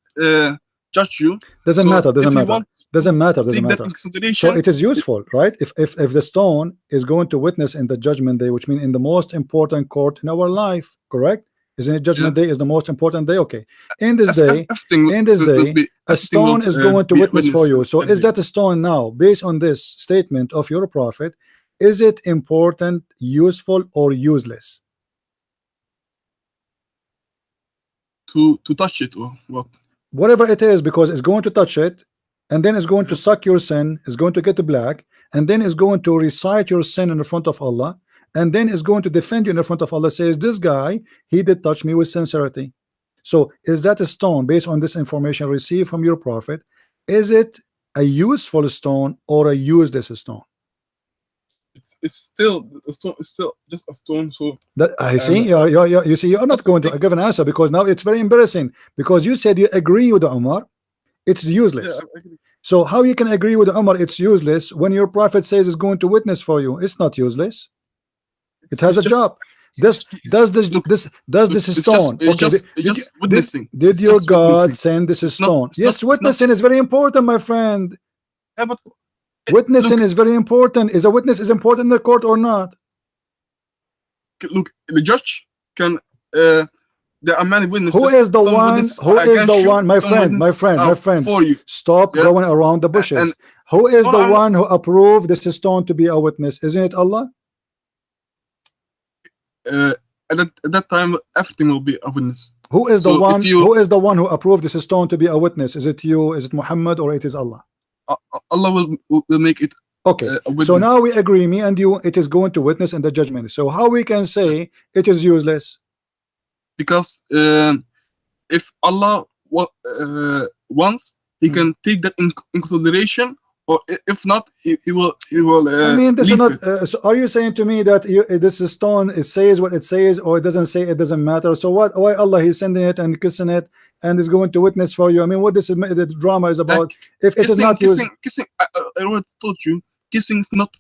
judged you. Doesn't matter. Doesn't matter. So it is useful, right? If the stone is going to witness in the judgment day, which means in the most important court in our life, correct? Isn't it judgment day is the most important day? Okay. In this day, a stone is going to witness for you. So is that a stone now, based on this statement of your prophet, is it important, useful, or useless? To touch it or what? Whatever it is, because it's going to touch it, and then it's going to suck your sin, it's going to get black, and then it's going to recite your sin in the front of Allah, and then it's going to defend you in the front of Allah, says this guy, he did touch me with sincerity. So is that a stone, based on this information received from your prophet, is it a useful stone or a useless stone? It's still a stone. It's still just a stone. So that I see. You see, you're not going to give an answer, because now it's very embarrassing, because you said you agree with the Umar, it's useless. Yeah, so how you can agree with the Umar it's useless when your prophet says it's going to witness for you? It's not useless. It has a job. Does this stone? Did your God send this stone? Yes, witnessing is very important, my friend. Yeah, but witnessing is very important. Is a witness is important in the court or not? Look, the judge can. There are many witnesses. Who is the one? Who is the one? My friend. Stop going around the bushes. Who is the one who approved this stone to be a witness? Isn't it Allah? At that time, everything will be a witness. Who is the one? Who is the one who approved this stone to be a witness? Is it you? Is it Muhammad, or it is Allah? Allah will make it. Okay. So now we agree, me and you, it is going to witness in the judgment. So how we can say it is useless? Because if Allah wants, He can take that in consideration. Or if not, he will. I mean, this is not. So are you saying to me that this stone, it says what it says, or it doesn't say? It doesn't matter. So what? Why Allah He's sending it and kissing it and is going to witness for you? I mean, what this the drama is about? If it is not kissing, I already told you kissing is not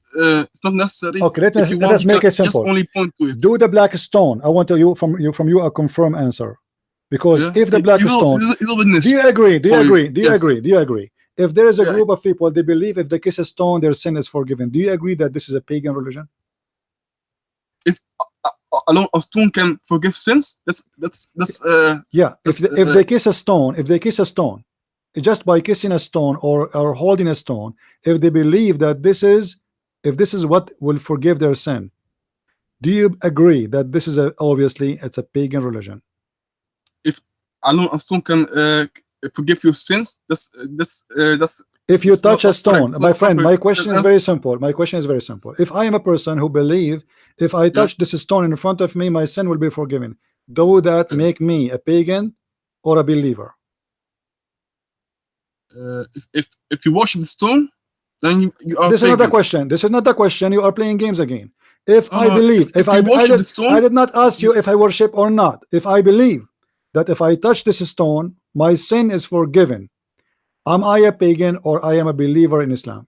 it's not necessary. Okay, If you let want, us make it just simple. only point to it. Do the black stone. I want from you a confirm answer, because Yeah. if the black stone, you will witness do you agree? Do you for you. agree? Do you Yes. agree? Do you agree? If there is a Yeah. group of people, they believe if they kiss a stone, their sin is forgiven. Do you agree that this is a pagan religion? If alone a stone can forgive sins, Yeah. that's, If they kiss a stone, just by kissing a stone or holding a stone, if they believe that this is what will forgive their sin, do you agree that this is obviously it's a pagan religion? if alone a stone can forgive your sins, that's if you touch a not stone, correct. my friend, my Correct. question is very simple. My question is very simple. If I am a person who believe if I touch this stone in front of me, my sin will be forgiven, do that make me a pagan or a believer? If you worship the stone, then you are This is not the pagan. question. This is not the question. You are playing games again. If I believe, if you worship the stone, I did not ask you if I worship or not. If I believe that if I touch this stone, my sin is forgiven, am I a pagan or I am a believer in Islam?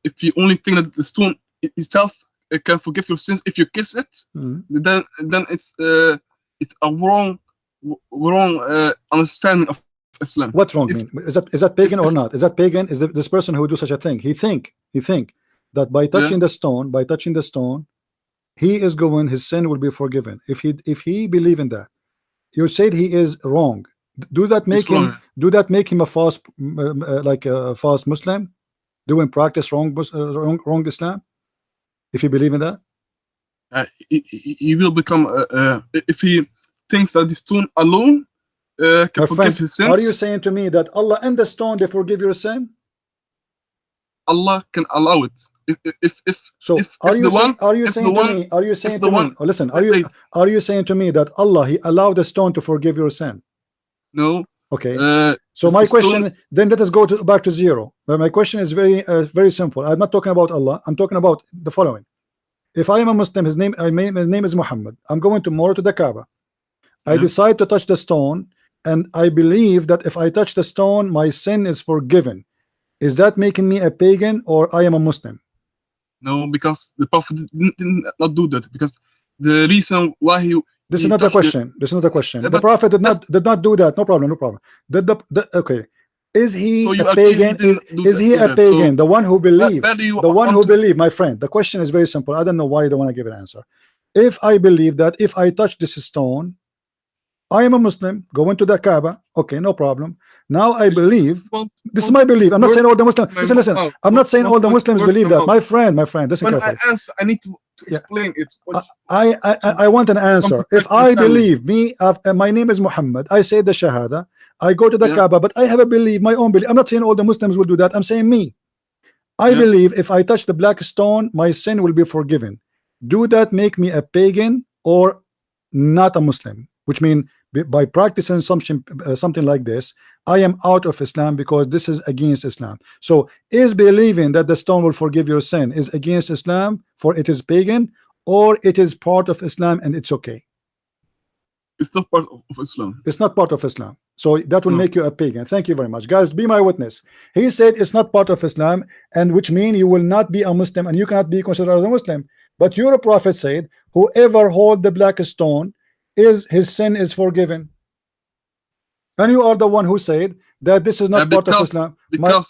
If you only think that the stone itself can forgive your sins if you kiss it, then it's a wrong understanding of Islam. What wrong mean? Is that pagan or not? Is that pagan? Is this person who do such a thing? He think that by touching the stone, he is going, his sin will be forgiven. If he believe in that, you said he is wrong. Do that make him a false like a false Muslim, doing practice wrong Islam? If you believe in that, he will become if he thinks that the stone alone can forgive his sins. Are you saying to me that Allah and the stone they forgive your sin? Allah can allow it. Are you saying to me that Allah he allowed the stone to forgive your sin? No. Okay. So my question, then let us go back to zero. But my question is very simple. I'm not talking about Allah. I'm talking about the following. If I am a Muslim, his name is Muhammad. I'm going tomorrow to the Kaaba. I decide to touch the stone, and I believe that if I touch the stone, my sin is forgiven. Is that making me a pagan or I am a Muslim? No, because the Prophet did not do that. Because the reason why this is not the question. This is not the question. The Prophet did not do that. No problem. Okay. Is he a pagan? Is he a pagan? The one who believed. My friend. The question is very simple. I don't know why you don't want to give an answer. If I believe that if I touch this stone, I am a Muslim going to the Kaaba. Okay, no problem. Now I believe. This is my belief. I'm not saying all the Muslims. Listen. I'm not saying all the Muslims believe that. My friend. Listen when carefully. I answer, I need to explain it. I want an answer. If I believe my name is Muhammad, I say the Shahada, I go to the Kaaba, but I have a belief, my own belief. I'm not saying all the Muslims will do that. I'm saying me. I believe if I touch the black stone, my sin will be forgiven. Do that make me a pagan or not a Muslim? Which means by practicing something like this, I am out of Islam because this is against Islam. So is believing that the stone will forgive your sin is against Islam, for it is pagan, or it is part of Islam and it's okay? It's not part of Islam. It's not part of Islam. So that will make you a pagan. Thank you very much. Guys, be my witness. He said it's not part of Islam, and which means you will not be a Muslim and you cannot be considered as a Muslim. But your Prophet said, whoever hold the black stone, his sin is forgiven. And you are the one who said that this is not part of Islam.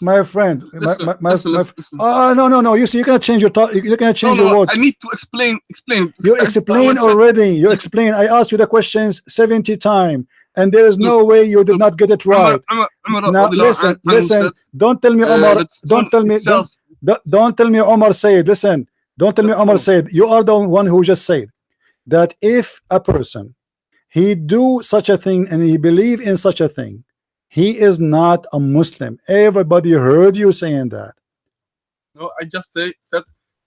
My friend, no. You see, you cannot change your thought. You cannot change your words. I need to explain. You explain already. You explain. I asked you the questions 70 times, and there is no way you did not get it right. Now listen. Don't tell me Omar. Don't tell me Omar said. Listen. Don't tell me Omar said. You are the one who just said that if a person he do such a thing and he believe in such a thing, he is not a Muslim. Everybody heard you saying that. No, I just said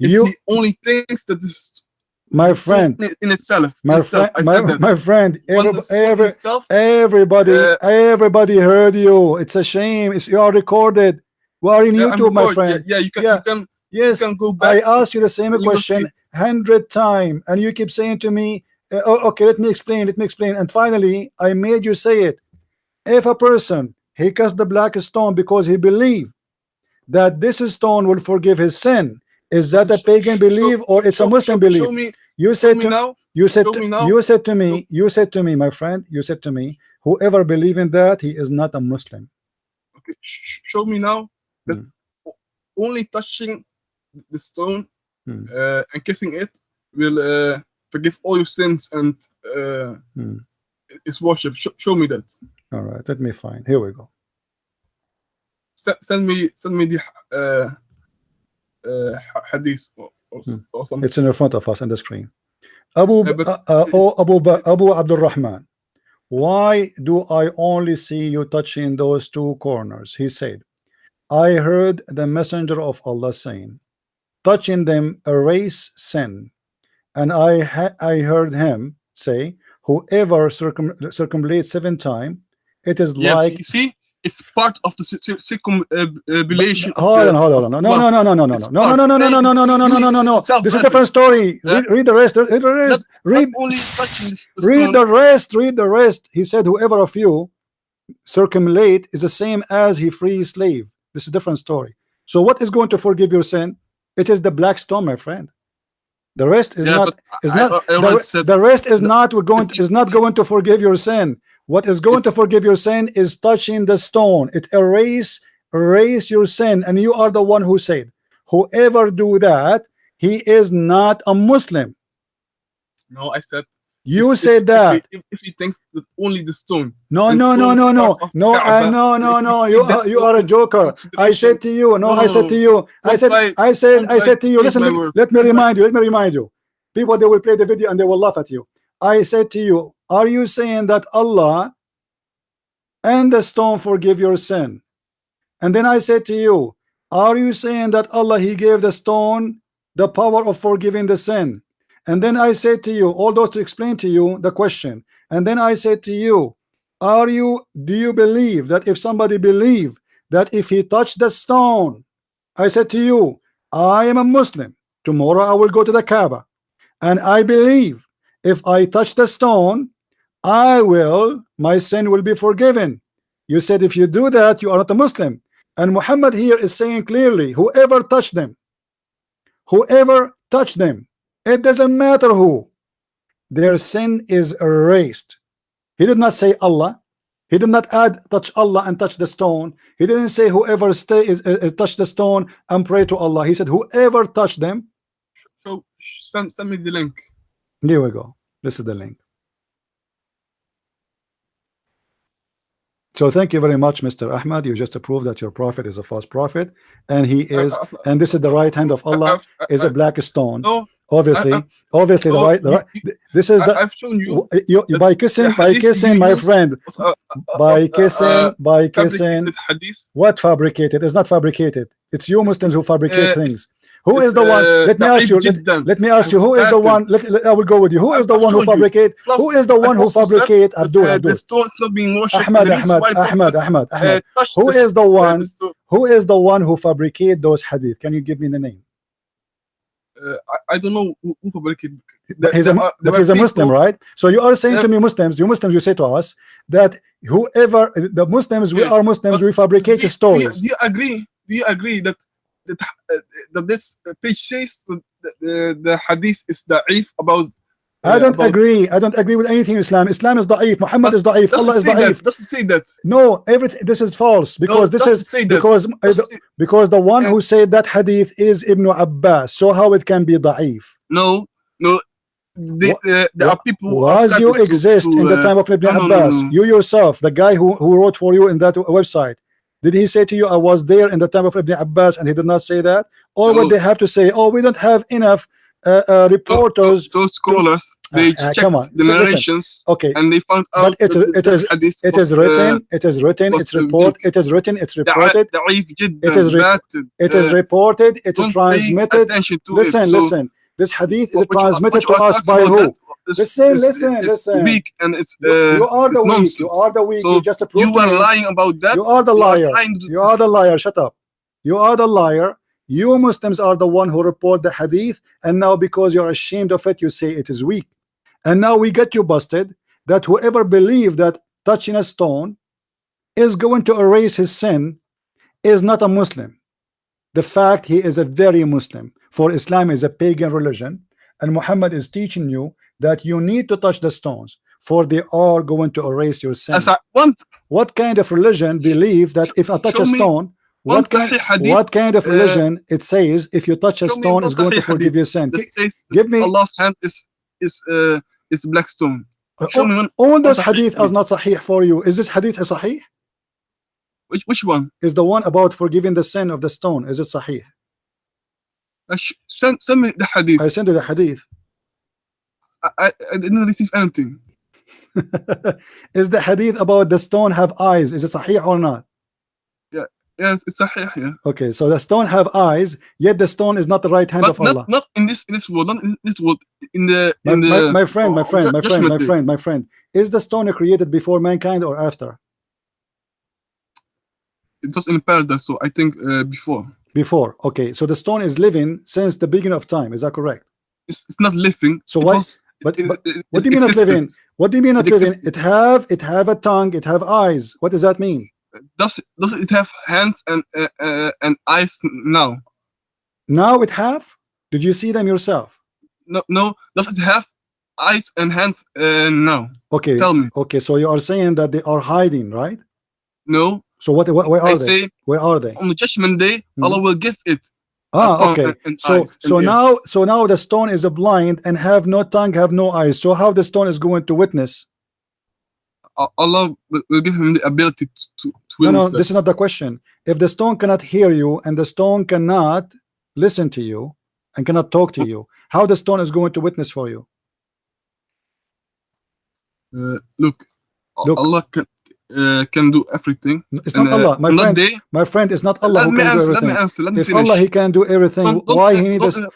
if he only thinks that this, my friend, in itself, my friend, everybody heard you. It's a shame. You are recorded. We are in YouTube, my friend. You can go back. I asked you the same question 100 times, and you keep saying to me, okay, let me explain. And finally, I made you say it. If a person he cast the black stone because he believe, then he is a pagan. If a person he believe in such a thing, he is not a Muslim. Everybody heard you saying that. He cast the black stone because he believed that this stone will forgive his sin. Is that a pagan belief or it's a Muslim belief? You said to me, my friend, you said to me, whoever believe in that, he is not a Muslim. Okay, show me now that only touching the stone and kissing it will forgive all your sins and it's worship. Show me that. All right, let me find. Here we go. Send me the hadith or something. It's in front of us on the screen. Abu Abdul Rahman, why do I only see you touching those two corners? He said, I heard the messenger of Allah saying, touching them erase sin. And I heard him say, whoever circumambulates 7 times, it is like. You see, it's part of the circumambulation. Hold on. No. This is a different story. Read the rest. Read the rest. He said, whoever of you circumambulate is the same as he frees slave. This is a different story. So what is going to forgive your sin? It is the black stone, my friend. The rest is not. The rest is not going to forgive your sin. What is going to forgive your sin is touching the stone. It erase your sin, and you are the one who said, whoever do that, he is not a Muslim. No, I said. You said that. If he thinks that only the stone. No. You are a joker. I said to you. I said to you. Listen, let me remind you. People, they will play the video and they will laugh at you. I said to you, are you saying that Allah and the stone forgive your sin? And then I said to you, are you saying that Allah, he gave the stone the power of forgiving the sin? And then I said to you, all those to explain to you the question. And then I said to you, do you believe that if somebody believe that if he touched the stone, I said to you, I am a Muslim. Tomorrow I will go to the Kaaba. And I believe if I touch the stone, my sin will be forgiven. You said if you do that, you are not a Muslim. And Muhammad here is saying clearly, whoever touched them, it doesn't matter who, their sin is erased. He did not say Allah. He did not add touch Allah and touch the stone. He didn't say whoever touch the stone and pray to Allah. He said whoever touched them. So send me the link. Here we go. This is the link. So thank you very much, Mr. Ahmed. You just proved that your prophet is a false prophet, and he is, and this is the right hand of Allah is a black stone. No. Obviously, this is the. I've shown you by kissing, my friend. By kissing. What fabricated? It's not fabricated. It's you Muslims who fabricate things. Who is the one? Let me ask you. Who is the one? I will go with you. Who is the one who fabricate? Who is the one who fabricate? Abdul. The stone is not being worshipped. Ahmed. Who is the one? Who is the one who fabricate those hadith? Can you give me the name? I don't know who fabricated. He's a Muslim, right? So you are saying to me, Muslims, you say to us that whoever the Muslims, we are Muslims, we fabricate stories. Do you agree that this page says that the hadith is da'if about? I don't agree. I don't agree with anything in Islam. Islam is da'if. Muhammad is da'if. Allah is da'if. Doesn't say that. No, everything. This is false because because the one who said that hadith is Ibn Abbas. So how it can be da'if? No. There are people who as you exist in the time of Ibn Abbas. No. You yourself, the guy who wrote for you in that website. Did he say to you, I was there in the time of Ibn Abbas, and he did not say that? Or what they have to say, oh, we don't have enough reporters. Those scholars, they checked the narrations, okay, and they found out it is written, it's reported, it is reported, it's transmitted. Listen, this hadith is transmitted to us by who? Listen. Weak, and it's you are the weak. nonsense. You are the weak. So you just you were lying about that. You are the liar. You are the liar. Shut up. You are the liar. You Muslims are the one who report the hadith, and now because you're ashamed of it, you say it is weak. And now we get you busted that whoever believe that touching a stone is going to erase his sin is not a Muslim. the fact he is a very Muslim. For Islam is a pagan religion, and Muhammad is teaching you that you need to touch the stones, for they are going to erase your sin. As I want, What kind of religion believe that if I touch a show me stone, one what kind, Sahih hadith, what kind of religion it says if you touch a show me stone one is going to Sahih forgive hadith your sin? that says Give me Allah's hand is black stone. Show me all those Sahih hadith are not sahih for you. Is this hadith a sahih? Which one? Is the one about forgiving the sin of the stone, is it sahih? Send me the hadith. I sent you the hadith. I didn't receive anything. Is the hadith about the stone have eyes, is it sahih or not? Yes, it's sahih. Yeah. Okay, so the stone have eyes, yet the stone is not the right hand But of Allah. not in this world, not in this world. My friend, is the stone created before mankind or after? It was in paradise, so I think before. Before. Okay, so the stone is living since the beginning of time, is that correct? It's not living. So why? What do you mean not living? What do you mean not living? It have a tongue, it have eyes. What does that mean? Does it have hands and eyes now? Now it have? Did you see them yourself? No. Does it have eyes and hands now? Okay. Tell me. Okay, so you are saying that they are hiding, right? No. So where are they? Say, where are they? On the judgment day, Allah will give it. Okay. So now the stone is blind and have no tongue, have no eyes. So how the stone is going to witness? Allah will give him the ability to no, this is not the question. If the stone cannot hear you and the stone cannot listen to you and cannot talk to you, how the stone is going to witness for you? Look, Allah can do everything. It's not Allah, my friend. It's not Allah who can do everything. Let me answer. Let me if finish. Allah, He can do everything. Why He needs this?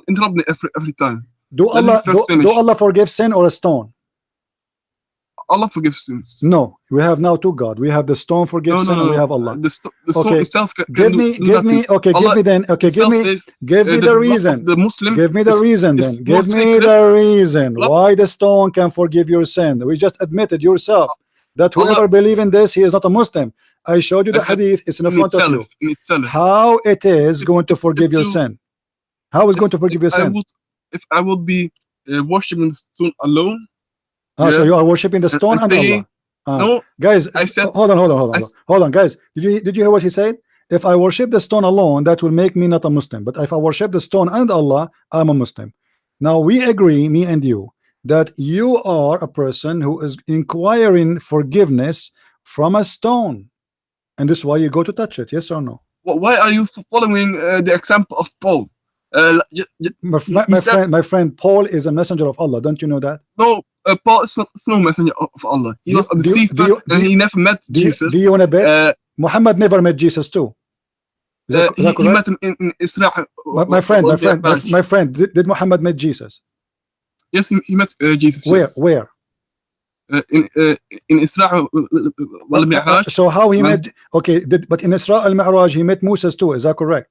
Interrupt me every time. Do Allah forgive sin or a stone? Allah forgives sins. No, we have now two God. We have the stone forgives sin, and we have Allah. The stone itself can give me. Okay, Allah give me then. Okay, give me the reason. The Muslim give me the reason then. Give me the reason why the stone can forgive your sin. We just admitted yourself that whoever believe in this, he is not a Muslim. I showed you the hadith. It's in front of you. How it is going to forgive your sin? How is going to forgive your sin? If I would be worshiping the stone alone. So you are worshiping the stone and Allah. No, guys, I said, hold on, guys. Did you hear what he said? If I worship the stone alone, that will make me not a Muslim. But if I worship the stone and Allah, I'm a Muslim. Now we agree, me and you, that you are a person who is inquiring forgiveness from a stone, and this is why you go to touch it. Yes or no? Why are you following the example of Paul? My friend, Paul is a messenger of Allah. Don't you know that? No, Paul is no messenger of Allah. He was a deceiver and he never met Jesus. Do you want to bet? Muhammad never met Jesus too. He met him in Israel. My friend, did Muhammad met Jesus? Yes, he met Jesus. Where? In Israel al-Mi'raj. So how he met? Okay, but in Israel al-Mi'raj he met Moses too. Is that correct?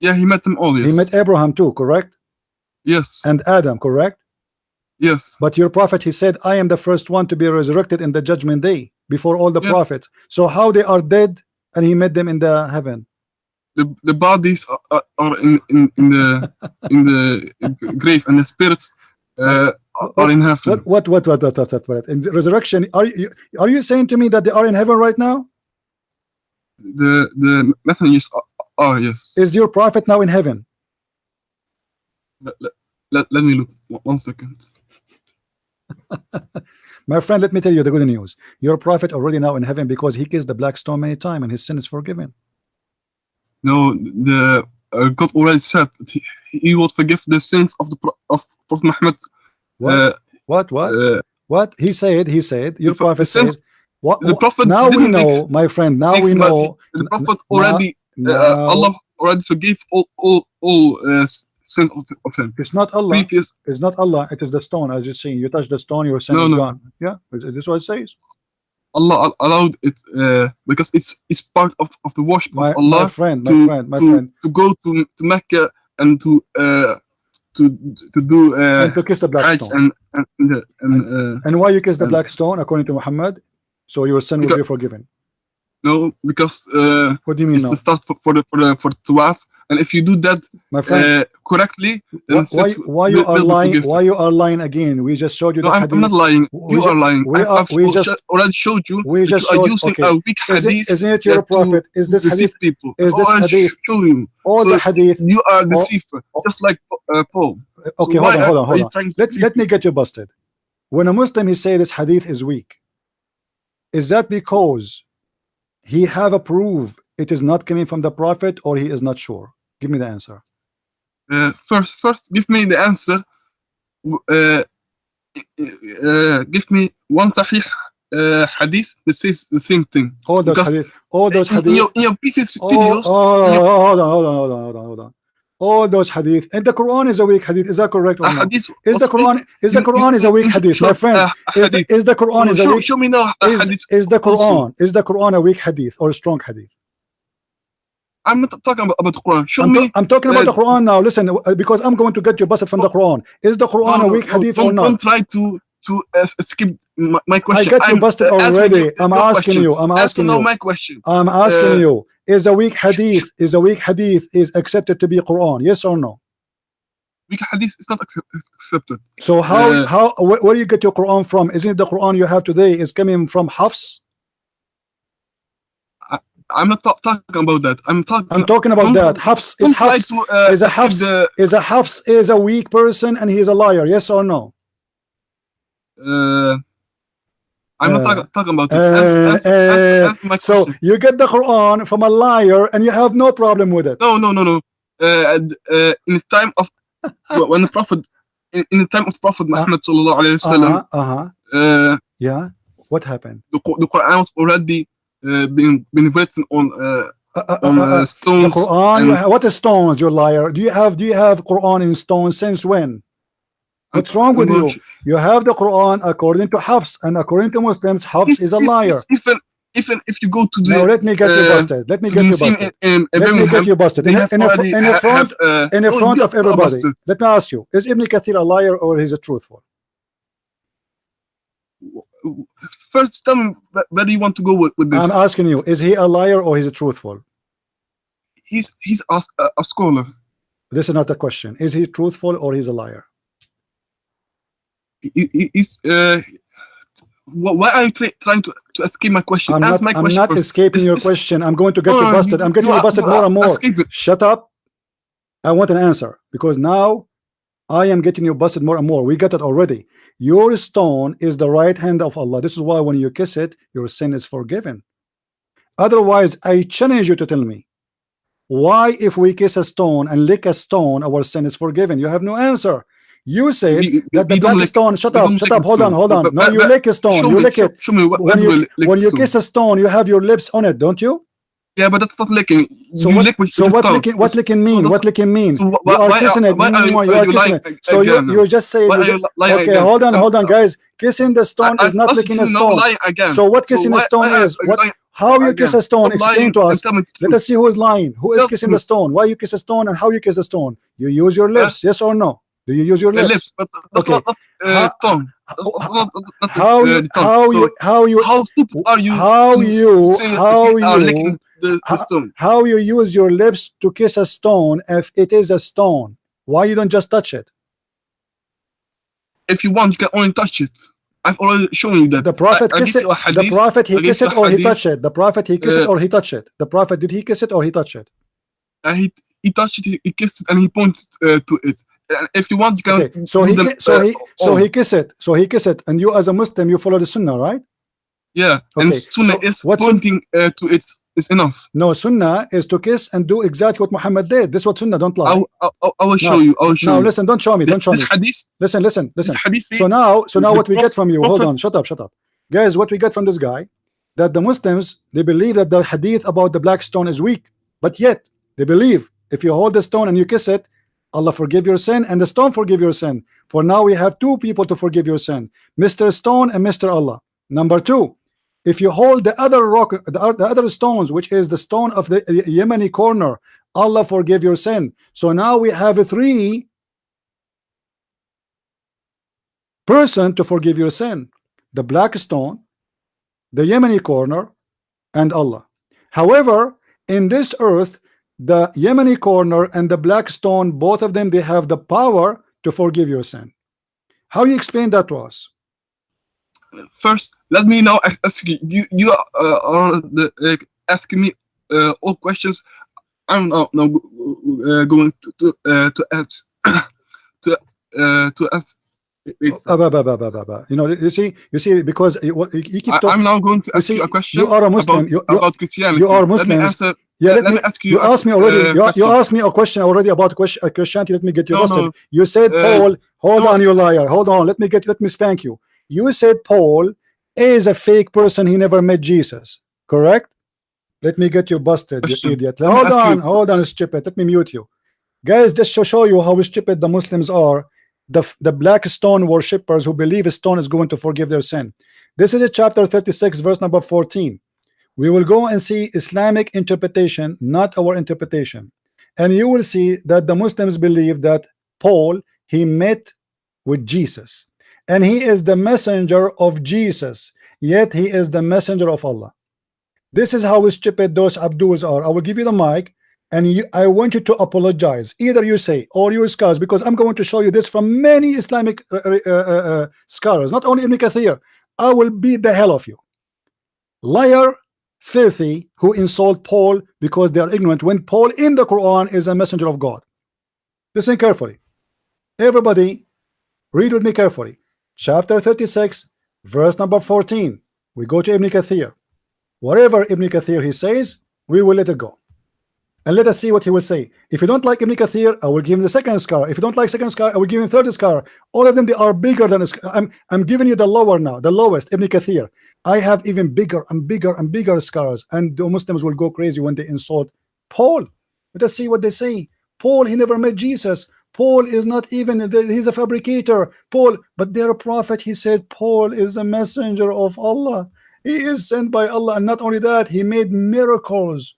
Yeah, he met them all. Yes. He met Abraham too, correct? Yes. And Adam, correct? Yes. But your prophet, he said, I am the first one to be resurrected in the judgment day before all the prophets. So how they are dead and he met them in the heaven? The bodies are in the grave and the spirits are in heaven. What? In the resurrection, are you saying to me that they are in heaven right now? The messengers are, yes. Is your prophet now in heaven? Let me look 1 second. My friend, let me tell you the good news. Your prophet already now in heaven because he kissed the black stone many times and his sin is forgiven. No, the God already said that he will forgive the sins of Prophet Muhammad. What? He said your prophet said. What? The prophet now we know, my friend. Now we know. The prophet already. Allah already forgave all sins of him. It's not Allah. It's not Allah. It is the stone. As you're saying, you touch the stone, your sin is gone. Yeah, this is what it says. Allah allowed it because it's part of the worship of Allah. My friend, to go to Mecca and to do and to kiss the black stone. And why you kiss the black stone according to Muhammad? So your sin will be forgiven. No, because What do you mean it's no? the start for tawaf, and if you do that My friend, correctly, then why you are lying? Why you are lying again? We just showed you no, the I'm hadith. not lying. You are lying. We I've just already showed you we that just you are showed. using Okay, a weak hadith. isn't it your prophet? Is this deceive hadith? people? Is I've this already hadith? shown you. All So the hadith. you are a deceiver, just like Paul. Okay, So hold why on. are you trying to deceive Let me people? get you busted. When a Muslim he say this hadith is weak, is that because he have a proof it is not coming from the prophet, or he is not sure? Give me the answer. First, give me the answer. Give me one sahih hadith that says the same thing. All those hadith, all those hadith. In your previous videos. Hold on. All those hadith, and the Quran is a weak hadith. Is that correct or not? Is the Quran is a weak hadith, my friend? Is the Quran is a weak? Show me now hadith. Is the Quran a weak hadith or a strong hadith? I'm not talking about the Quran. Show me. I'm talking about the Quran now. Listen, because I'm going to get you busted from the Quran. Is the Quran a weak hadith or not? Don't try to skip my question. I got you busted already. I'm asking you. Answer now my question. I'm asking you. Is a weak hadith is accepted to be Quran? Yes or no? Weak hadith is not accepted. So where do you get your Quran from? Isn't it the Quran you have today is coming from Hafs? I'm not talking about that. I'm talking about that. Hafs is a weak person and he is a liar. Yes or no? I'm not talking about it. Answer my question. So you get the Quran from a liar and you have no problem with it. No. In the time of when the Prophet, in the time of Prophet Muhammad sallallahu alaihi wasallam, yeah. What happened? The Quran was already been written on stones. The Quran, what is stones? You liar. Do you have Quran in stones since when? What's wrong with you? You have the Quran according to Hafs, and according to Muslims, Hafs is a liar. Even if you go to the now, let me get you busted. Let me get you busted. In front of everybody. Let me ask you: is Ibn Kathir a liar or is it truthful? First, tell me where do you want to go with this? I'm asking you: is he a liar or is it truthful? He's a scholar. This is not a question. Is he truthful or he's a liar? Why are you trying to escape my question? Answer my question. I'm not escaping your question. I'm going to get you busted. I'm getting you busted more and more. Shut up. I want an answer because now I am getting you busted more and more. We got it already. Your stone is the right hand of Allah. This is why when you kiss it, your sin is forgiven. Otherwise, I challenge you to tell me why, if we kiss a stone and lick a stone, our sin is forgiven. You have no answer. You said that the black stone. Shut up. Hold on. No, you lick a stone. You lick it. Show me when you kiss a stone, you have your lips on it, don't you? Yeah, but that's not licking. So what licking mean? What licking mean? So you are kissing it. You are kissing it. So you just say. Okay, hold on, guys. Kissing the stone is not licking a stone. So what kissing a stone is? How you kiss a stone? Explain to us. Let us see who is lying. Who is kissing the stone? Why you kiss a stone and how you kiss the stone? You use your lips, yes or no? Do you use your lips? But that's not tongue. How stupid are you? How you use your lips to kiss a stone if it is a stone? Why you don't just touch it? If you want, you can only touch it. I've already shown you that. The Prophet kissed it. The Prophet he kissed it or he touched it. The Prophet he kissed it or he touched it. The Prophet, did he kiss it or he touched it? He touched it. He kissed it and he pointed to it. If you want, you can. Okay. So he kissed it. So he kissed it, and you as a Muslim, you follow the Sunnah, right? Yeah. Okay. And Sunnah is pointing to it is enough. No, Sunnah is to kiss and do exactly what Muhammad did. This is what Sunnah. Don't lie. I will show you. I will show you. No, listen. Don't show me. Don't show me. Hadith. Listen. So now what we get from you? Hold on. Shut up. Guys, what we get from this guy, that the Muslims, they believe that the hadith about the black stone is weak, but yet they believe if you hold the stone and you kiss it, Allah forgive your sin and the stone forgive your sin. For now we have two people to forgive your sin, Mr. Stone and Mr. Allah. Number two, if you hold the other rock, the other stones, which is the stone of the Yemeni corner, Allah forgive your sin. So now we have a three person to forgive your sin: the black stone, the Yemeni corner, and Allah. However, in this earth, the Yemeni corner and the black stone, both of them, they have the power to forgive your sin. How you explain that to us? First, let me now ask you. You are asking me all questions. I'm now going to ask to ask. You know, you see, because you keep talking. I'm now going to ask you a question. You are a Muslim. About Christianity. You are Muslim. Let me answer. Yeah, let me ask you. You asked me already. You asked me a question already about Christianity. Let me get you busted. You said Paul. Hold on, you liar. Hold on. Let me spank you. You said Paul is a fake person. He never met Jesus. Correct? Let me get you busted, you idiot. Hold on, stupid. Let me mute you. Guys, just to show you how stupid the Muslims are. The black stone worshippers who believe a stone is going to forgive their sin. This is a chapter 36, verse number 14. We will go and see Islamic interpretation, not our interpretation. And you will see that the Muslims believe that Paul, he met with Jesus. And he is the messenger of Jesus. Yet he is the messenger of Allah. This is how stupid those Abduls are. I will give you the mic. And I want you to apologize. Either you say or your scholars, because I'm going to show you this from many Islamic scholars, not only Ibn Kathir. I will beat the hell of you. Liar, filthy, who insult Paul because they are ignorant when Paul in the Quran is a messenger of God. Listen carefully. Everybody, read with me carefully. Chapter 36, verse number 14. We go to Ibn Kathir. Whatever Ibn Kathir he says, we will let it go. And let us see what he will say. If you don't like Ibn Kathir, I will give him the second scholar. If you don't like second scholar, I will give him third scholar. All of them, they are bigger than I'm giving you the lower now, the lowest, Ibn Kathir. I have even bigger and bigger and bigger scholars, and the Muslims will go crazy when they insult Paul. Let us see what they say. Paul, he never met Jesus. Paul is not even, he's a fabricator. Paul, but they're a prophet. He said Paul is a messenger of Allah. He is sent by Allah, and not only that, he made miracles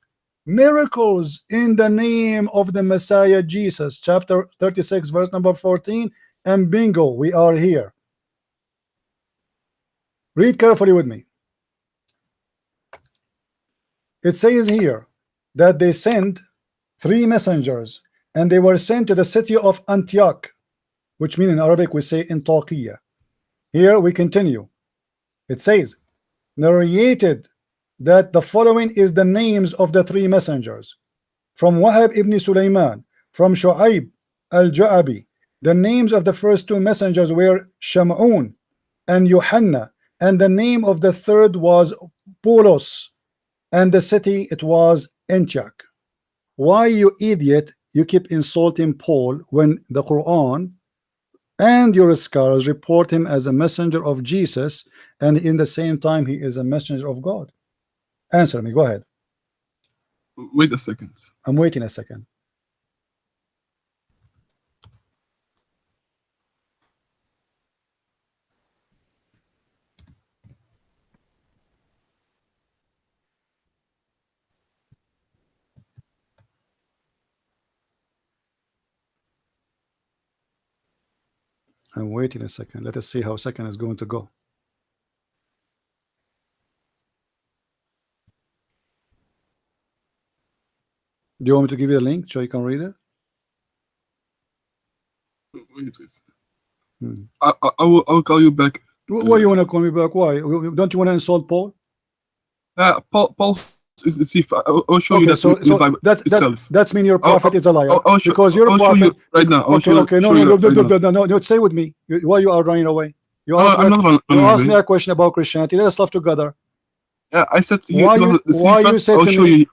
in the name of the Messiah Jesus. Chapter 36, verse number 14, and bingo, we are here. Read carefully with me. It says here that they sent 3 messengers, and they were sent to the city of Antioch, which means in Arabic we say Antakya. Here we continue. It says, narrated that the following is the names of the 3 messengers. From Wahab ibn Sulaiman, from Shu'aib al-Ja'abi, the names of the first 2 messengers were Sham'un and Yohanna, and the name of the third was Poulos, and the city it was Antioch. Why, you idiot, you keep insulting Paul when the Quran and your scholars report him as a messenger of Jesus, and in the same time he is a messenger of God? Answer me, go ahead. Wait a second. I'm waiting a second. I'm waiting a second. Let us see how second is going to go. Do you want me to give you a link so you can read it? Wait, I will call you back. Why you want to call me back? Why? Don't you want to insult Paul? Paul is the thief. I'll show you that so in the Bible itself. That's mean your prophet is a liar. Because you're a prophet. Show you right now. No, stay with me. Why you are running away? You asked me a question about Christianity. Let us love together. Yeah, I said to you,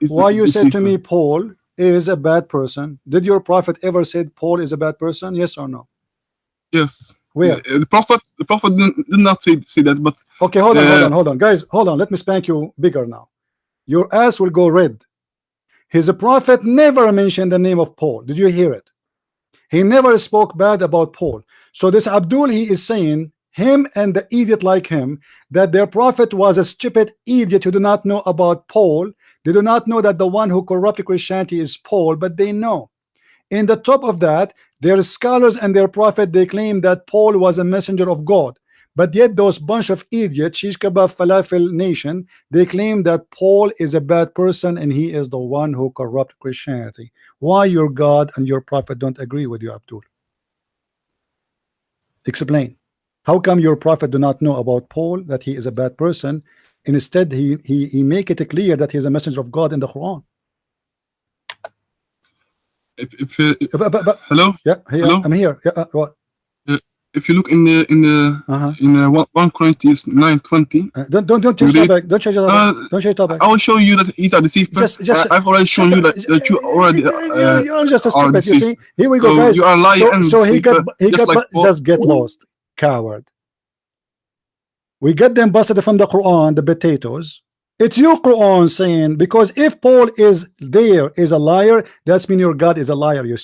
why you said to me Paul is a bad person? Did your prophet ever said Paul is a bad person? Yes or no? Yes. Where? The prophet did not say that, but okay, hold on, guys, hold on. Let me spank you bigger now. Your ass will go red. His prophet never mentioned the name of Paul. Did you hear it? He never spoke bad about Paul. So this Abdul, he is saying, him and the idiot like him, that their prophet was a stupid idiot who do not know about Paul. They do not know that the one who corrupted Christianity is Paul, but they know. In the top of that, their scholars and their prophet, they claim that Paul was a messenger of God. But yet those bunch of idiots, shish kebab falafel nation, they claim that Paul is a bad person and he is the one who corrupt Christianity. Why your God and your prophet don't agree with you, Abdul? Explain. How come your prophet do not know about Paul, that he is a bad person, and instead he make it clear that he is a messenger of God in the Quran? Hello? Yeah, hello? I'm here. Yeah, what? If you look in the 1 Corinthians 9:20, don't change topic. Don't change topic. Don't change topic. I will show you that he's a deceiver. I've already shown you that you already you're just a are stupid. You deceived. see, here we go, So guys. you are lying and So he deceiver, got just get lost, coward. We get them busted from the Quran, the potatoes. It's your Quran saying, because if Paul is there is a liar, that's mean your God is a liar, you